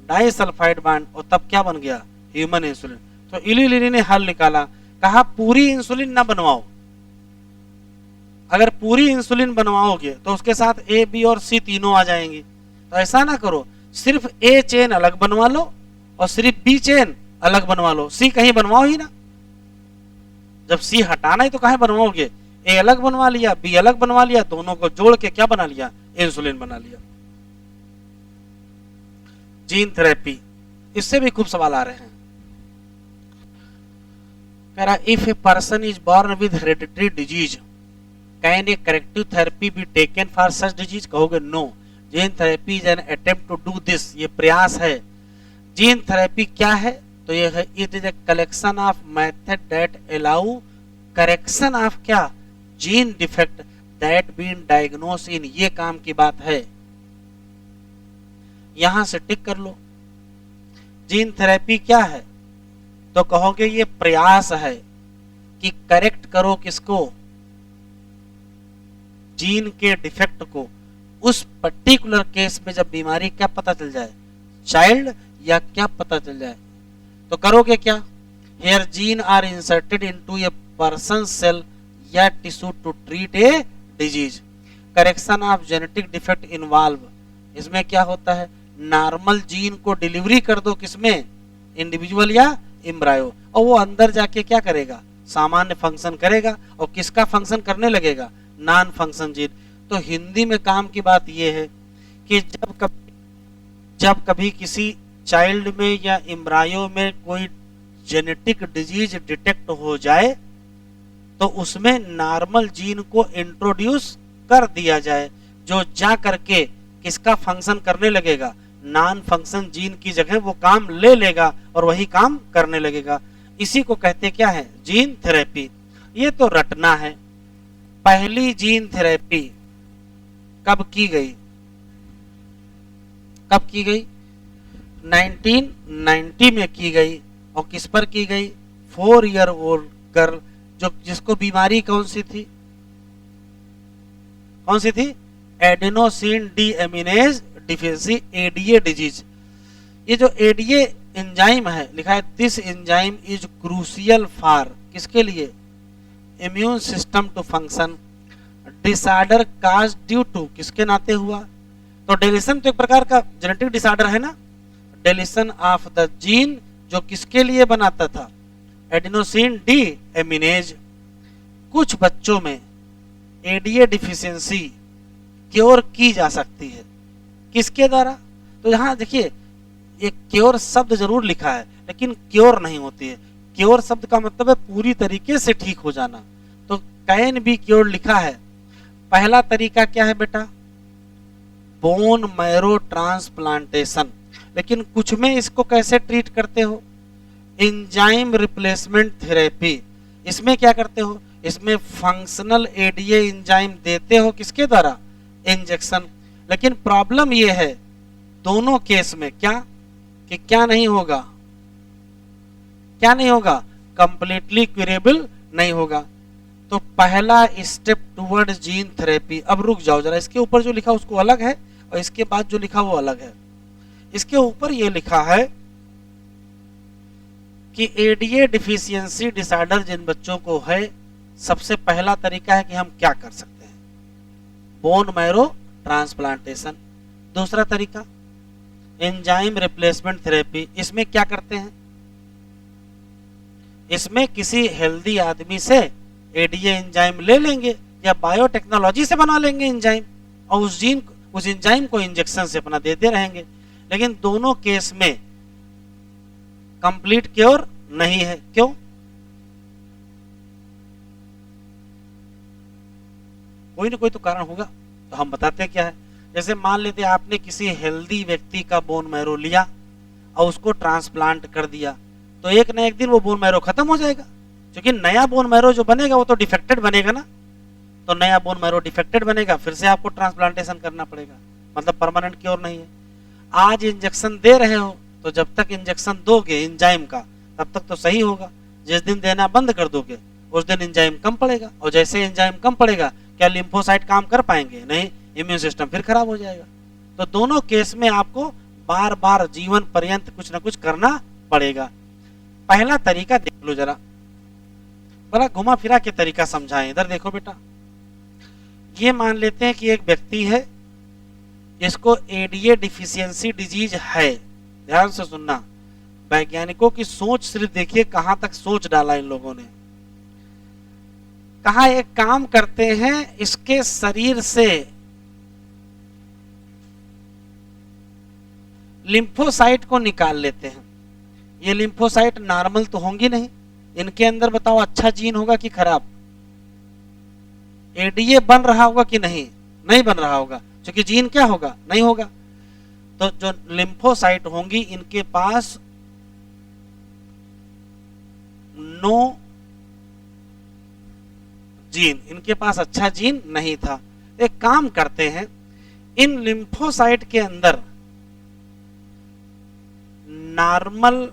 डाइसल्फाइड बॉन्ड, और तब क्या बन गया, ह्यूमन इंसुलिन। तो इली लिली ने हल निकाला, कहा पूरी इंसुलिन ना बनवाओ, अगर पूरी इंसुलिन बनवाओगे तो उसके साथ ए बी और सी तीनों आ जाएंगी। तो ऐसा ना करो, सिर्फ ए चेन अलग बनवा लो और सिर्फ बी चेन अलग बनवा लो, सी कहीं बनवाओ ही ना। जब सी हटाना है तो कहीं बनवाओगे, ए अलग बनवा लिया, बी अलग बनवा लिया, दोनों को जोड़ के क्या बना लिया, इंसुलिन बना लिया। जीन थेरेपी, इससे भी खूब सवाल आ रहे हैं। कह रहा if a person is born with hereditary disease can a corrective therapy be taken for such disease, कहोगे no, gene therapy is an attempt to do this, ये प्रयास है। जीन थेरेपी क्या है, तो ये है, it is a collection of method that allow correction of क्या, gene defect that been diagnose in, ये काम की बात है, यहां से टिक कर लो। जीन थेरेपी क्या है, तो कहोगे ये प्रयास है कि करेक्ट करो किसको, जीन के डिफेक्ट को, उस पर्टिकुलर केस में जब बीमारी क्या पता चल जाए, चाइल्ड या क्या पता चल जाए, तो करोगे क्या, here gene are inserted into a person cell या tissue to treat a disease. Correction of genetic defect involve, इसमें क्या होता है, नॉर्मल जीन को डिलीवरी कर दो किसमें, इंडिविजुअल या एम्ब्रायो, और वो अंदर जाके क्या करेगा, सामान्य फंक्शन करेगा, और किसका फंक्शन करने लगेगा, नॉन फंक्शन जीन। तो हिंदी में काम की बात यह है कि जब कभी किसी चाइल्ड में या एम्ब्रायो में कोई जेनेटिक डिजीज डिटेक्ट हो जाए तो उसमें नॉर्मल जीन को इंट्रोड्यूस कर दिया जाए, जो जा करके किसका फंक्शन करने लगेगा, नॉन फंक्शन जीन की जगह वो काम ले लेगा और वही काम करने लगेगा। इसी को कहते क्या है, जीन थेरेपी। ये तो रटना है। पहली जीन थेरेपी कब की गई, कब की गई, 1990 में की गई, और किस पर की गई, 4 ईयर ओल्ड गर्ल, जो जिसको बीमारी कौन सी थी, कौन सी थी, adenosine deaminase deficiency, ADA disease. ये जो एडीए एंजाइम है, लिखा है this enzyme is crucial for, किसके लिए, immune system to function, disorder cause due to, किसके नाते हुआ? तो डिलीशन तो एक प्रकार का जेनेटिक डिसऑर्डर है ना, डिलीशन ऑफ द जीन जो किसके लिए बनाता था? Adenosine deaminase. कुछ बच्चों में एडीए डिफिशियंसी क्योर की जा सकती है, किसके द्वारा? तो यहाँ देखिए ये क्योर शब्द जरूर लिखा है लेकिन क्योर नहीं होती है। क्योर शब्द का मतलब है पूरी तरीके से ठीक हो जाना, तो कैन बी क्योर लिखा है। पहला तरीका क्या है बेटा? Bone marrow transplantation. लेकिन कुछ में इसको कैसे ट्रीट करते हो? Enzyme replacement therapy. इसमें क्या करते हो? इसमें फंक्शनल एडीए एंजाइम देते हो, किसके द्वारा? इंजेक्शन। लेकिन प्रॉब्लम ये है दोनों केस में क्या कि क्या नहीं होगा, क्या नहीं होगा? कंप्लीटली क्यूरेबल नहीं होगा। तो पहला स्टेप टुवर्ड जीन थेरेपी। अब रुक जाओ जरा, इसके ऊपर जो लिखा उसको अलग है और इसके बाद जो लिखा वो अलग है। इसके ऊपर ये लिखा है कि एडीए डिफिशियंसी डिसऑर्डर जिन बच्चों को है, सबसे पहला तरीका है कि हम क्या कर सकते हैं? Bone marrow transplantation. दूसरा तरीका एंजाइम रिप्लेसमेंट थेरेपी। इसमें क्या करते हैं? इसमें किसी हेल्दी आदमी से एडीए एंजाइम ले लेंगे या बायोटेक्नोलॉजी से बना लेंगे एंजाइम और उस एंजाइम को इंजेक्शन से अपना देते रहेंगे। लेकिन दोनों केस में कंप्लीट क्योर नहीं है। क्यों? कोई ना कोई तो कारण होगा, तो हम बताते हैं क्या है। जैसे मान लेते आपने किसी हेल्दी व्यक्ति का बोन मैरो लिया और उसको ट्रांसप्लांट कर दिया, तो एक न एक दिन वो बोन मैरो खत्म हो जाएगा, क्योंकि नया बोन मैरो जो बनेगा वो तो डिफेक्टेड बनेगा ना। तो नया बोन मैरो डिफेक्टेड बनेगा, फिर से आपको ट्रांसप्लांटेशन करना पड़ेगा, मतलब परमानेंट क्योर नहीं है। आज इंजेक्शन दे रहे हो तो जब तक इंजेक्शन दोगे एंजाइम का तब तक तो सही होगा। जिस दिन देना बंद कर दोगे उस दिन एंजाइम कम पड़ेगा, और जैसे एंजाइम कम पड़ेगा क्या लिम्फोसाइट काम कर पाएंगे? नहीं, इम्यून सिस्टम फिर खराब हो जाएगा। तो दोनों केस में आपको बार बार जीवन पर्यंत कुछ ना कुछ करना पड़ेगा। पहला तरीका देख लो जरा, बड़ा घुमा फिरा के तरीका समझाएं। इधर देखो बेटा, ये मान लेते हैं कि एक व्यक्ति है, इसको एडीए डिफिशियंसी डिजीज है। ध्यान से सुनना, वैज्ञानिकों की सोच सिर्फ देखिए कहां तक सोच डाला इन लोगों ने। कहा एक काम करते हैं, इसके शरीर से लिम्फोसाइट को निकाल लेते हैं। ये लिम्फोसाइट नॉर्मल तो होंगी नहीं, इनके अंदर बताओ अच्छा जीन होगा कि खराब? एडीए बन रहा होगा कि नहीं? नहीं बन रहा होगा, क्योंकि जीन क्या होगा? नहीं होगा। तो जो लिम्फोसाइट होंगी इनके पास नो जीन, इनके पास अच्छा जीन नहीं था। एक काम करते हैं, इन लिम्फोसाइट के अंदर नॉर्मल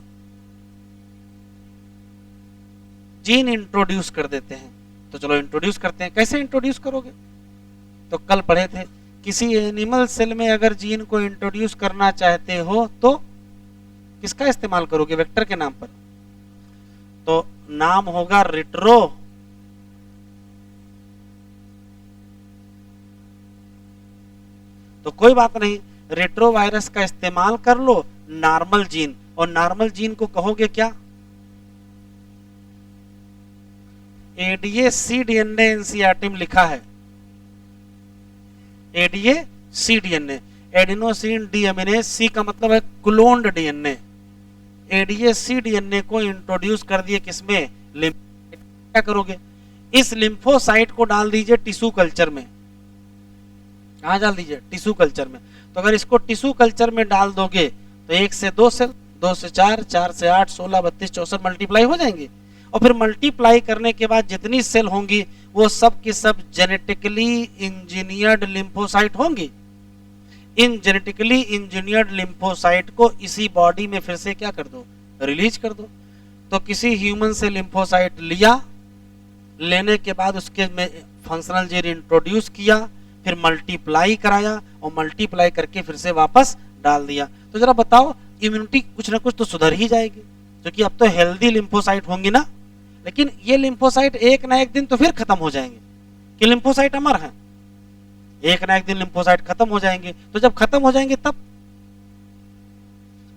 जीन इंट्रोड्यूस कर देते हैं। तो चलो इंट्रोड्यूस करते हैं। कैसे इंट्रोड्यूस करोगे? तो कल पढ़े थे, किसी एनिमल सेल में अगर जीन को इंट्रोड्यूस करना चाहते हो तो किसका इस्तेमाल करोगे? वेक्टर के नाम पर। तो नाम होगा रिट्रो तो कोई बात नहीं, रेट्रो वायरस का इस्तेमाल कर लो नॉर्मल जीन, और नॉर्मल जीन को कहोगे क्या? एडीए सी डीएनए एनसीईआरटी में लिखा है, एडीए सी डीएनए, एडिनोसिन डीएमिनेज। सी का मतलब है क्लोन्ड डीएनए। एडीए सी डीएनए को इंट्रोड्यूस कर दिए किसमें? क्या करोगे? इस लिम्फोसाइट को डाल दीजिए टिश्यू कल्चर में। कहां डाल दीजिए? टिश्यू कल्चर में। तो अगर इसको टिश्यू कल्चर में डाल दोगे तो 1 से 2 सेल, 2 से 4, 4 से 8, 16, 32, 64 मल्टीप्लाई हो जाएंगे। और फिर मल्टीप्लाई करने के बाद जितनी सेल होंगी वो सब की सब जेनेटिकली इंजीनियर्ड लिम्फोसाइट होंगी। इन जेनेटिकली इंजीनियर्ड लिम्फोसाइट को इसी बॉडी में फिर से क्या कर दो? रिलीज कर दो। तो किसी ह्यूमन से लिम्फोसाइट लिया, लेने के बाद उसके में फंक्शनल जीन इंट्रोड्यूस किया, फिर मल्टीप्लाई कराया और मल्टीप्लाई करके फिर से वापस डाल दिया। तो जरा बताओ, इम्यूनिटी कुछ ना कुछ तो सुधर ही जाएगी, क्योंकि अब तो हेल्दी लिम्फोसाइट होंगी ना। लेकिन ये लिम्फोसाइट एक ना एक दिन तो फिर खत्म हो जाएंगे, कि लिम्फोसाइट अमर हैं, एक ना एक दिन लिम्फोसाइट खत्म हो जाएंगे। तो जब खत्म हो जाएंगे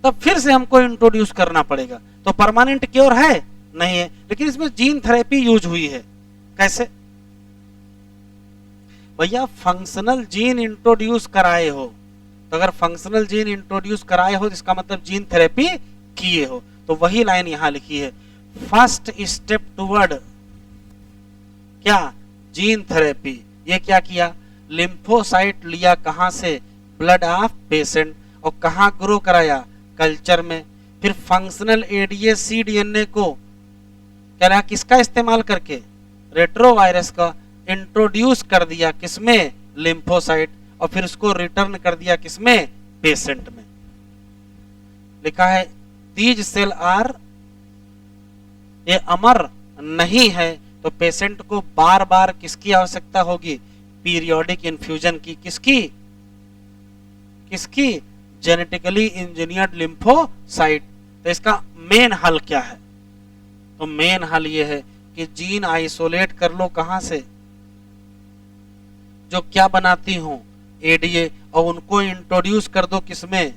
तब फिर से हमको इंट्रोड्यूस करना पड़ेगा। तो परमानेंट क्योर है नहीं है, लेकिन इसमें जीन थेरेपी यूज हुई है। कैसे भैया, फंक्शनल जीन इंट्रोड्यूस कराए हो, तो अगर फंक्शनल जीन इंट्रोड्यूस कराए हो तो इसका मतलब जीन थेरेपी किए हो। तो वही लाइन यहां लिखी है, फर्स्ट स्टेप टुवर्ड क्या, जीन थेरेपी। ये क्या किया, लिम्फोसाइट लिया कहां से, ब्लड ऑफ पेशेंट, और कहां ग्रो कराया, कल्चर में। फिर फंक्शनल एडीए सी डीएनए को कह रहा किसका इस्तेमाल करके, रेट्रोवायरस का, इंट्रोड्यूस कर दिया किसमें, लिम्फोसाइट, और फिर उसको रिटर्न कर दिया किसमें, पेशेंट में। लिखा है दीज सेल आर, ये अमर नहीं है, तो पेशेंट को बार बार किसकी आवश्यकता होगी, पीरियोडिक इन्फ्यूजन की। किसकी किसकी, जेनेटिकली इंजीनियर्ड लिम्फोसाइट। तो इसका मेन हल क्या है, तो मेन हल ये है कि जीन आइसोलेट कर लो कहां से, जो क्या बनाती हो, एडीए, और उनको इंट्रोड्यूस कर दो किसमें,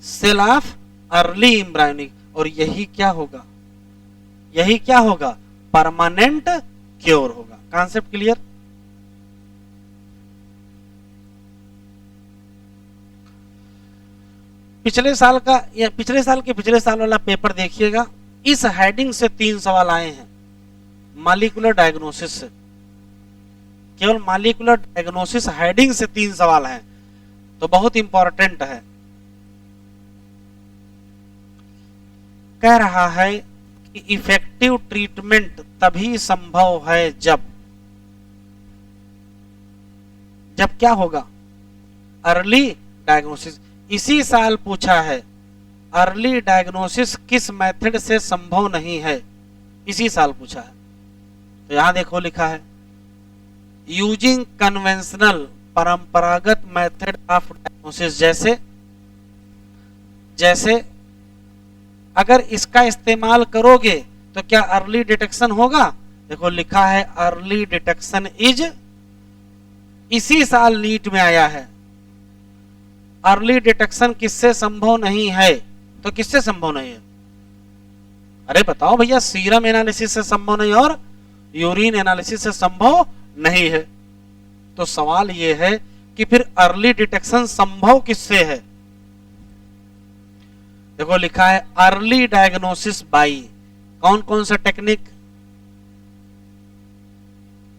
सेल ऑफ अर्ली एम्ब्रायोनिक, और यही क्या होगा, यही क्या होगा, परमानेंट क्योर होगा। Concept clear. पिछले साल का या पिछले साल के पिछले साल वाला पेपर देखिएगा, इस हेडिंग से 3 सवाल आए हैं, मॉलिक्यूलर डायग्नोसिस से, केवल मॉलिक्यूलर डायग्नोसिस हेडिंग से 3 सवाल हैं, तो बहुत इंपॉर्टेंट है। कह रहा है कि इफेक्टिव ट्रीटमेंट तभी संभव है जब क्या होगा, अर्ली डायग्नोसिस। इसी साल पूछा है अर्ली डायग्नोसिस किस मेथड से संभव नहीं है, इसी साल पूछा है। तो यहां देखो लिखा है यूजिंग कन्वेंशनल, परंपरागत मेथड ऑफ डायग्नोसिस। जैसे अगर इसका इस्तेमाल करोगे तो क्या अर्ली डिटेक्शन होगा, देखो लिखा है अर्ली डिटेक्शन इज, इसी साल नीट में आया है। अर्ली डिटेक्शन किससे संभव नहीं है, तो किससे संभव नहीं है, अरे बताओ भैया, सीरम एनालिसिस से संभव नहीं और यूरिन एनालिसिस से संभव नहीं है। तो सवाल यह है कि फिर अर्ली डिटेक्शन संभव किससे है, देखो लिखा है अर्ली डायग्नोसिस बाई, कौन कौन सा टेक्निक,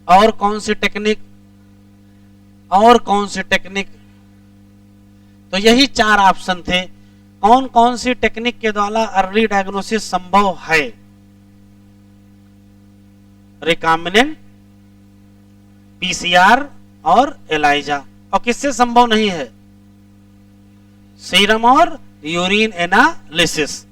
और कौन सी टेक्निक, और कौन सी टेक्निक। तो यही 4 ऑप्शन थे, कौन कौन सी टेक्निक के द्वारा अर्ली डायग्नोसिस संभव है, रिकॉम्बिनेंट, पीसीआर और एलाइजा। और किससे संभव नहीं है, सीरम और यूरिन एनालिसिस।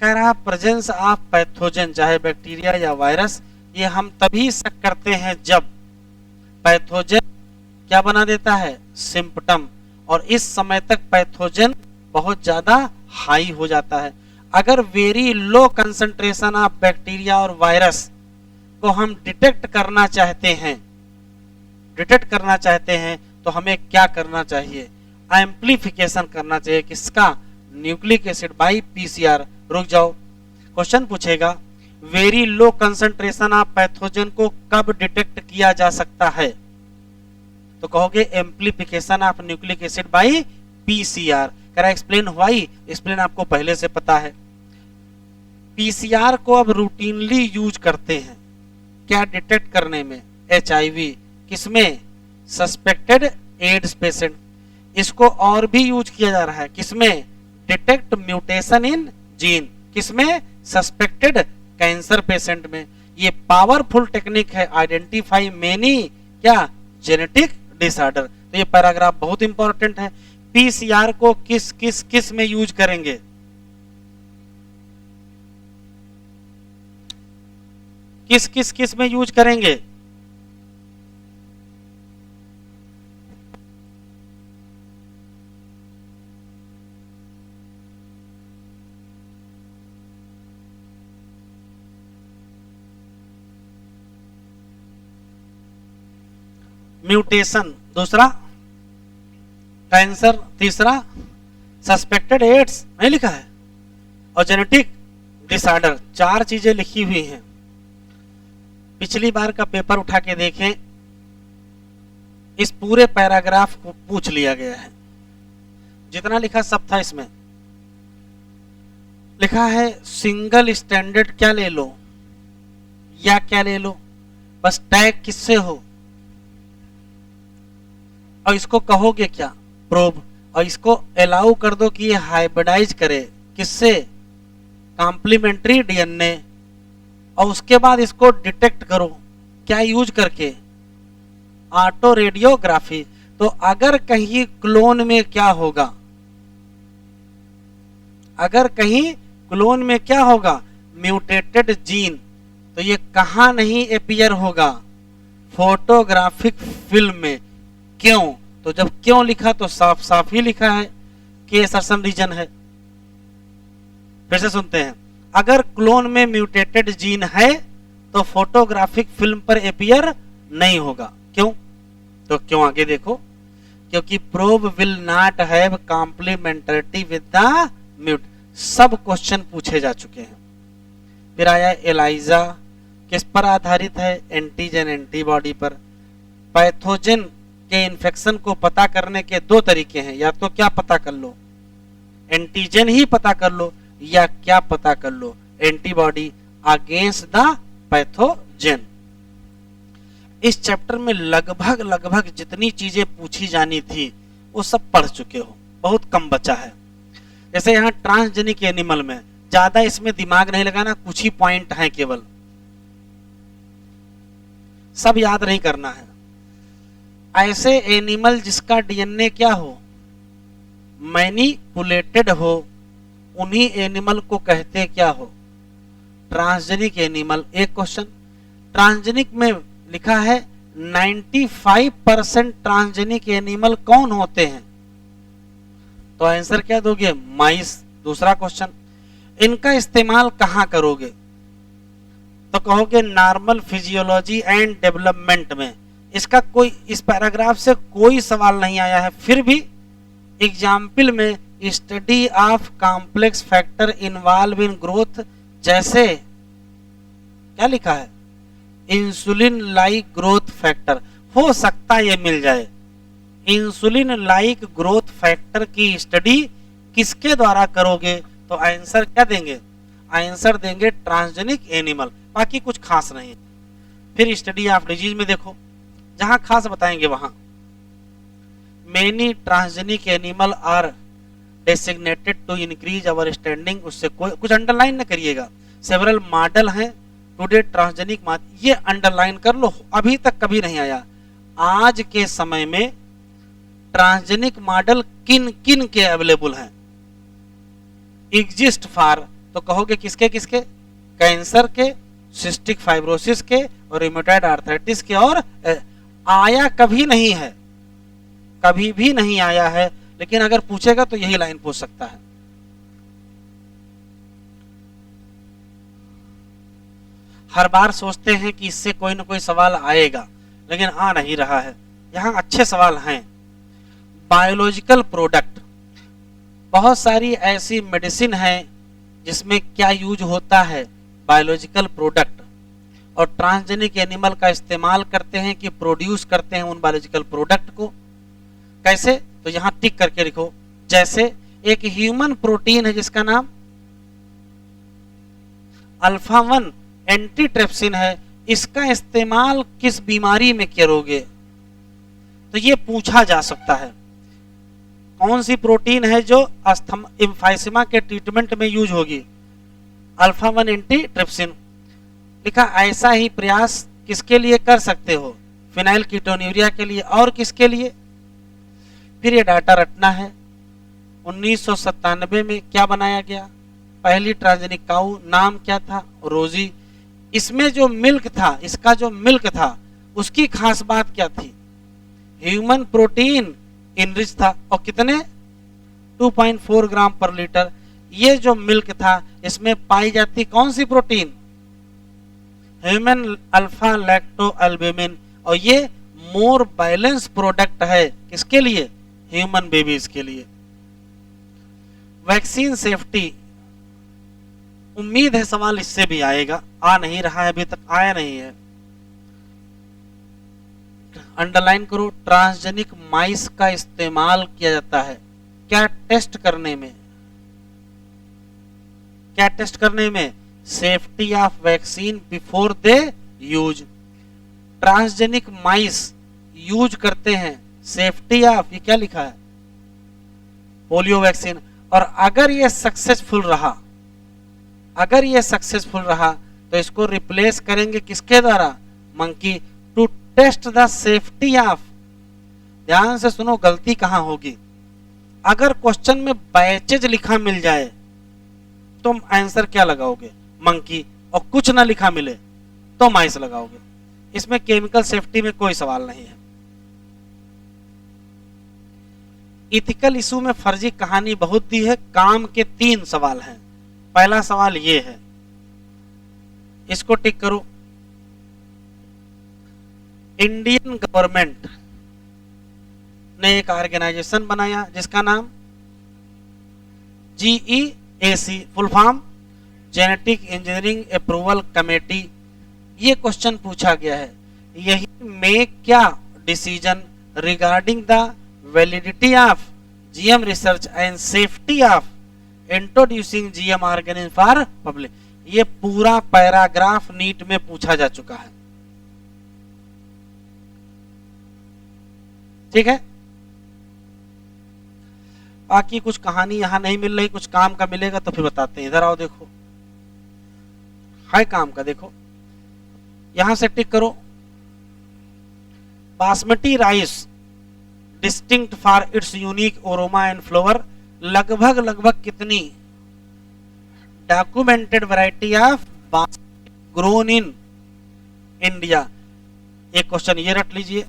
कह रहा प्रेजेंस ऑफ पैथोजन, चाहे बैक्टीरिया या वायरस, ये हम तभी शक करते हैं जब पैथोजन क्या बना देता है, सिम्पटम, और इस समय तक पैथोजन बहुत ज्यादा हाई हो जाता है। अगर very low concentration of bacteria और वायरस को हम डिटेक्ट करना चाहते हैं तो हमें क्या करना चाहिए, एम्प्लीफिकेशन करना चाहिए किसका, न्यूक्लिक एसिड बाई पीसीआर। रुक जाओ, क्वेश्चन पूछेगा very low concentration of pathogen को कब डिटेक्ट किया जा सकता है, तो कहोगे amplification of nucleic acid by PCR. कह रहा एक्सप्लेन व्हाई, एक्सप्लेन आपको पहले से पता है। पीसीआर को अब रूटीनली यूज करते हैं क्या डिटेक्ट करने में, एचआईवी, किसमें, सस्पेक्टेड एड्स पेशेंट। इसको और भी यूज किया जा रहा है किसमें, डिटेक्ट म्यूटेशन इन जीन, किसमें, सस्पेक्टेड कैंसर पेशेंट में। ये पावरफुल टेक्निक है, आइडेंटिफाई मेनी क्या, जेनेटिक डिसऑर्डर। तो ये पैराग्राफ बहुत इंपॉर्टेंट है। पीसीआर को किस किस किस में यूज करेंगे, किस किस किस में यूज करेंगे, म्यूटेशन दूसरा, कैंसर तीसरा, सस्पेक्टेड एड्स नहीं लिखा है, और जेनेटिक डिसऑर्डर, 4 चीजें लिखी हुई हैं। पिछली बार का पेपर उठा के देखें, इस पूरे पैराग्राफ को पूछ लिया गया है, जितना लिखा सब था। इसमें लिखा है सिंगल स्टैंडर्ड क्या ले लो या क्या ले लो, बस टैग किससे हो और इसको कहोगे क्या, प्रोब, और इसको अलाउ कर दो कि ये हाइब्रिडाइज करे किससे, कॉम्प्लीमेंट्री डीएनए, और उसके बाद इसको डिटेक्ट करो क्या यूज करके, ऑटो रेडियोग्राफी। तो अगर कहीं क्लोन में क्या होगा, अगर कहीं क्लोन में क्या होगा, म्यूटेटेड जीन, तो ये कहां नहीं अपीयर होगा, फोटोग्राफिक फिल्म में। क्यों, तो जब क्यों लिखा तो साफ साफ ही लिखा है कि असर्शन रीजन है। फिर से सुनते हैं, अगर क्लोन में म्यूटेटेड जीन है तो फोटोग्राफिक फिल्म पर अपीयर नहीं होगा। क्यों, तो क्यों आगे देखो, क्योंकि probe will not have complementarity with the mute. सब क्वेश्चन पूछे जा चुके हैं। फिर आया एलाइजा, किस पर आधारित है, एंटीजन एंटीबॉडी पर। पैथोजन के इन्फेक्शन को पता करने के 2 तरीके हैं, या तो क्या पता कर लो, एंटीजन ही पता कर लो, या क्या पता कर लो, एंटीबॉडी अगेंस्ट द पैथोजन। इस चैप्टर में लगभग जितनी चीजें पूछी जानी थी वो सब पढ़ चुके हो, बहुत कम बचा है। जैसे यहाँ ट्रांसजेनिक एनिमल में ज्यादा इसमें दिमाग नहीं लगाना, कुछ ही पॉइंट हैं केवल, सब याद नहीं करना है। ऐसे एनिमल जिसका डीएनए क्या हो, मैनिपुलेटेड हो, उन्हीं एनिमल को कहते क्या हो, ट्रांसजेनिक एनिमल। एक क्वेश्चन, ट्रांसजेनिक में लिखा है 95% ट्रांसजेनिक एनिमल कौन होते हैं, तो आंसर क्या दोगे, माइस। दूसरा क्वेश्चन, इनका इस्तेमाल कहां करोगे, तो कहोगे नॉर्मल फिजियोलॉजी एंड डेवलपमेंट में। इसका कोई, इस पैराग्राफ से कोई सवाल नहीं आया है, फिर भी एग्जाम्पल में study of complex factor involve in growth, जैसे क्या लिखा है, इंसुलिन लाइक ग्रोथ फैक्टर, हो सकता ये मिल जाए। इंसुलिन लाइक ग्रोथ फैक्टर की स्टडी किसके द्वारा करोगे, तो आंसर क्या देंगे, आंसर देंगे ट्रांसजेनिक एनिमल, बाकी कुछ खास नहीं। फिर स्टडी ऑफ डिजीज में देखो, जहां खास बताएंगे वहां, many transgenic animal are designated to increase our standing, उससे कोई कुछ अंडरलाइन न करिएगा। सेवरल मॉडल हैं टुडे ट्रांसजेनिक, ये अंडरलाइन कर लो, अभी तक कभी नहीं आया। आज के समय में ट्रांसजेनिक मॉडल किन किन के अवेलेबल हैं, एग्जिस्ट फॉर, तो कहोगे किसके किसके, कैंसर के, सिस्टिक फाइब्रोसिस के, और रूमेटॉइड आर्थराइटिस के। और आया कभी नहीं है, कभी भी नहीं आया है, लेकिन अगर पूछेगा तो यही लाइन पूछ सकता है। हर बार सोचते हैं कि इससे कोई ना कोई सवाल आएगा, लेकिन आ नहीं रहा है। यहां अच्छे सवाल हैं। बायोलॉजिकल प्रोडक्ट, बहुत सारी ऐसी मेडिसिन है जिसमें क्या यूज होता है, बायोलॉजिकल प्रोडक्ट, और ट्रांसजेनिक एनिमल का इस्तेमाल करते हैं कि प्रोड्यूस करते हैं उन बायोलॉजिकल प्रोडक्ट को। कैसे, तो यहां टिक करके लिखो। जैसे एक ह्यूमन प्रोटीन है जिसका नाम अल्फा 1 एंटीट्रिप्सिन है, इसका इस्तेमाल किस बीमारी में करोगे, तो ये पूछा जा सकता है। कौन सी प्रोटीन है जो एम्फाइसेमा के ट्रीटमेंट में यूज होगी, अल्फा 1 एंटीट्रिप्सिन लिखा। ऐसा ही प्रयास किसके लिए कर सकते हो, फिनाइल कीटोन्यूरिया के लिए, और किसके लिए। फिर ये डाटा रटना है। 1997 में क्या बनाया गया, पहली ट्रांसजेनिक काऊ, नाम क्या था, रोजी। इसमें जो मिल्क था, इसका जो मिल्क था, उसकी खास बात क्या थी, ह्यूमन प्रोटीन इनरिच था, और कितने 2.4 ग्राम पर लीटर। ये जो मिल्क था इसमें पाई जाती कौन सी protein, human alpha lactalbumin, और ये मोर बैलेंस प्रोडक्ट है किसके लिए, ह्यूमन बेबीज के लिए। वैक्सीन सेफ्टी, उम्मीद है सवाल इससे भी आएगा, आ नहीं रहा है, अभी तक आया नहीं है। अंडरलाइन करो, ट्रांसजेनिक माइस का इस्तेमाल किया जाता है क्या टेस्ट करने में, क्या टेस्ट करने में, safety of vaccine before they use. Transgenic mice use करते हैं सेफ्टी ऑफ, ये क्या लिखा है, पोलियो वैक्सीन। और अगर ये सक्सेसफुल रहा, अगर ये सक्सेसफुल रहा तो इसको रिप्लेस करेंगे किसके द्वारा, monkey, to test the safety of. ध्यान से सुनो, गलती कहां होगी। अगर क्वेश्चन में बैचेज लिखा मिल जाए तुम आंसर क्या लगाओगे, मंकी, और कुछ ना लिखा मिले तो माइस लगाओगे। इसमें केमिकल सेफ्टी में कोई सवाल नहीं है। इथिकल इशू में फर्जी कहानी बहुत दी है, काम के 3 सवाल हैं। पहला सवाल ये है, इसको टिक करो। इंडियन गवर्नमेंट ने एक ऑर्गेनाइजेशन बनाया जिसका नाम GEAC, full form genetic engineering approval committee. ये क्वेश्चन पूछा गया है, यही मेक क्या decision regarding the validity of GM research and safety of introducing GM organism for public. ये पूरा पैराग्राफ नीट में पूछा जा चुका है, ठीक है। बाकी कुछ कहानी यहां नहीं मिल रही, कुछ काम का मिलेगा तो फिर बताते हैं। इधर आओ, देखो है काम का, देखो यहां से टिक करो। Basmati rice distinct for its unique aroma and flavour, लगभग कितनी documented variety of basmati grown in India. एक क्वेश्चन ये रट लीजिए।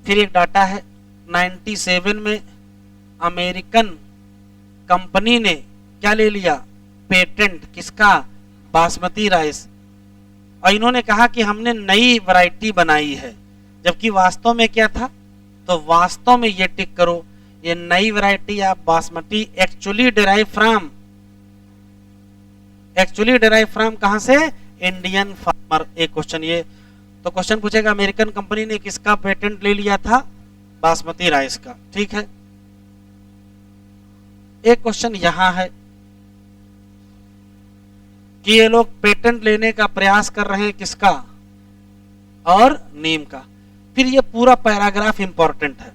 फिर एक डाटा है, 97 में अमेरिकन कंपनी ने क्या ले लिया, पेटेंट, किसका, बासमती राइस। और इन्होंने कहा कि हमने नई वैरायटी बनाई है, जबकि वास्तव में क्या था, तो वास्तव में ये टिक करो, ये नई variety of basmati actually derive from कहां से, इंडियन फार्मर। एक क्वेश्चन ये, तो क्वेश्चन पूछेगा अमेरिकन कंपनी ने किसका पेटेंट ले लिया था, बासमती राइस का, ठीक है। एक क्वेश्चन यहां है कि ये लोग पेटेंट लेने का प्रयास कर रहे हैं किसका, और नीम का। फिर ये पूरा पैराग्राफ इंपॉर्टेंट है।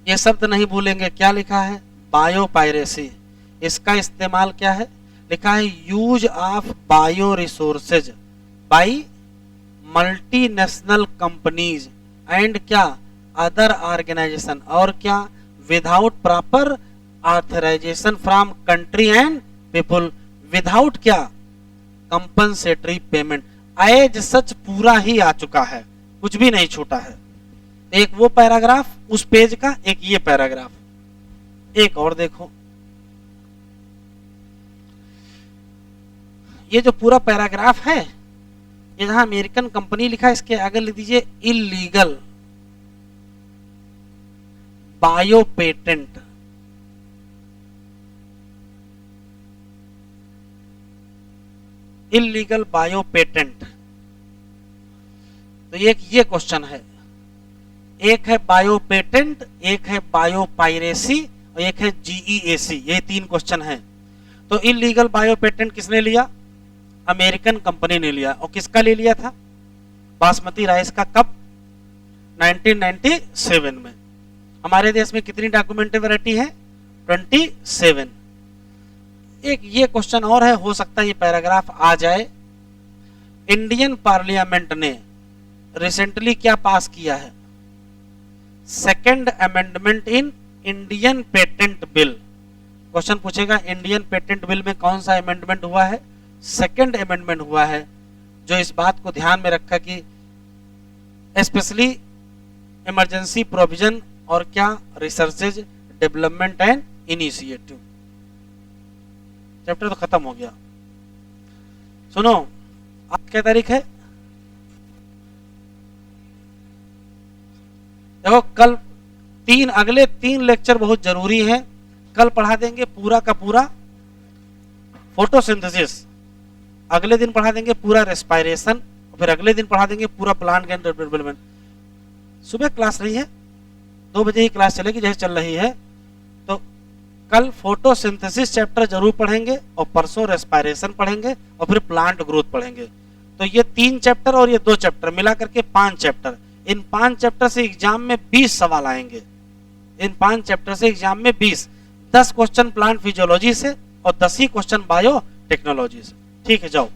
ये शब्द नहीं भूलेंगे, क्या लिखा है, बायोपायरेसी। इसका इस्तेमाल क्या है, लिखा है use of bio resources by multinational companies and क्या, अदर ऑर्गेनाइजेशन, और क्या, without proper authorisation from country and people, without क्या, कंपनसेटरी पेमेंट। एज सच पूरा ही आ चुका है, कुछ भी नहीं छूटा है। एक वो पैराग्राफ उस पेज का, एक ये पैराग्राफ। एक और देखो, ये जो पूरा पैराग्राफ है, ये जहां अमेरिकन कंपनी लिखा है, इसके आगे लिख दीजिए illegal bio patent. Illegal bio patent. तो एक ये क्वेश्चन है, एक है बायो पेटेंट, एक है बायो पायरेसी, और एक है GEAC। ये 3 क्वेश्चन है। तो इलीगल बायो पेटेंट किसने लिया, अमेरिकन कंपनी ने लिया। और किसका ले लिया था, बासमती राइस का, कब, 1997 में। हमारे देश में कितनी डॉक्यूमेंटेड वैरायटी है, 27। एक ये क्वेश्चन और है, हो सकता है ये पैराग्राफ आ जाए। इंडियन पार्लियामेंट ने रिसेंटली क्या पास किया है, second amendment in Indian patent bill. Question पूछेगा इंडियन पेटेंट बिल में कौन सा अमेंडमेंट हुआ है, सेकंड अमेंडमेंट हुआ है, जो इस बात को ध्यान में रखा कि स्पेशली इमरजेंसी प्रोविजन और क्या, researches development and initiative. Chapter तो खत्म हो गया। सुनो, आज क्या तारीख है? देखो कल अगले 3 लेक्चर बहुत जरूरी है। कल पढ़ा देंगे पूरा का पूरा फोटोसिंथेसिस, अगले दिन पढ़ा देंगे पूरा रेस्पिरेशन, फिर अगले दिन पढ़ा देंगे पूरा प्लांट एंड डेवलपमेंट। सुबह क्लास नहीं है, 2 बजे ही क्लास चलेगी जैसे चल रही है। तो कल फोटोसिंथेसिस चैप्टर जरूर पढ़ेंगे और परसों रेस्पिरेशन पढ़ेंगे और फिर प्लांट ग्रोथ पढ़ेंगे। तो ये 3 चैप्टर और ये 2 चैप्टर मिला करके 5 चैप्टर। इन 5 चैप्टर से एग्जाम में 20 सवाल आएंगे। इन 5 चैप्टर से एग्जाम में 10 क्वेश्चन प्लांट फिजियोलॉजी से और 10 ही क्वेश्चन बायो टेक्नोलॉजी से। ठीक है, जाओ।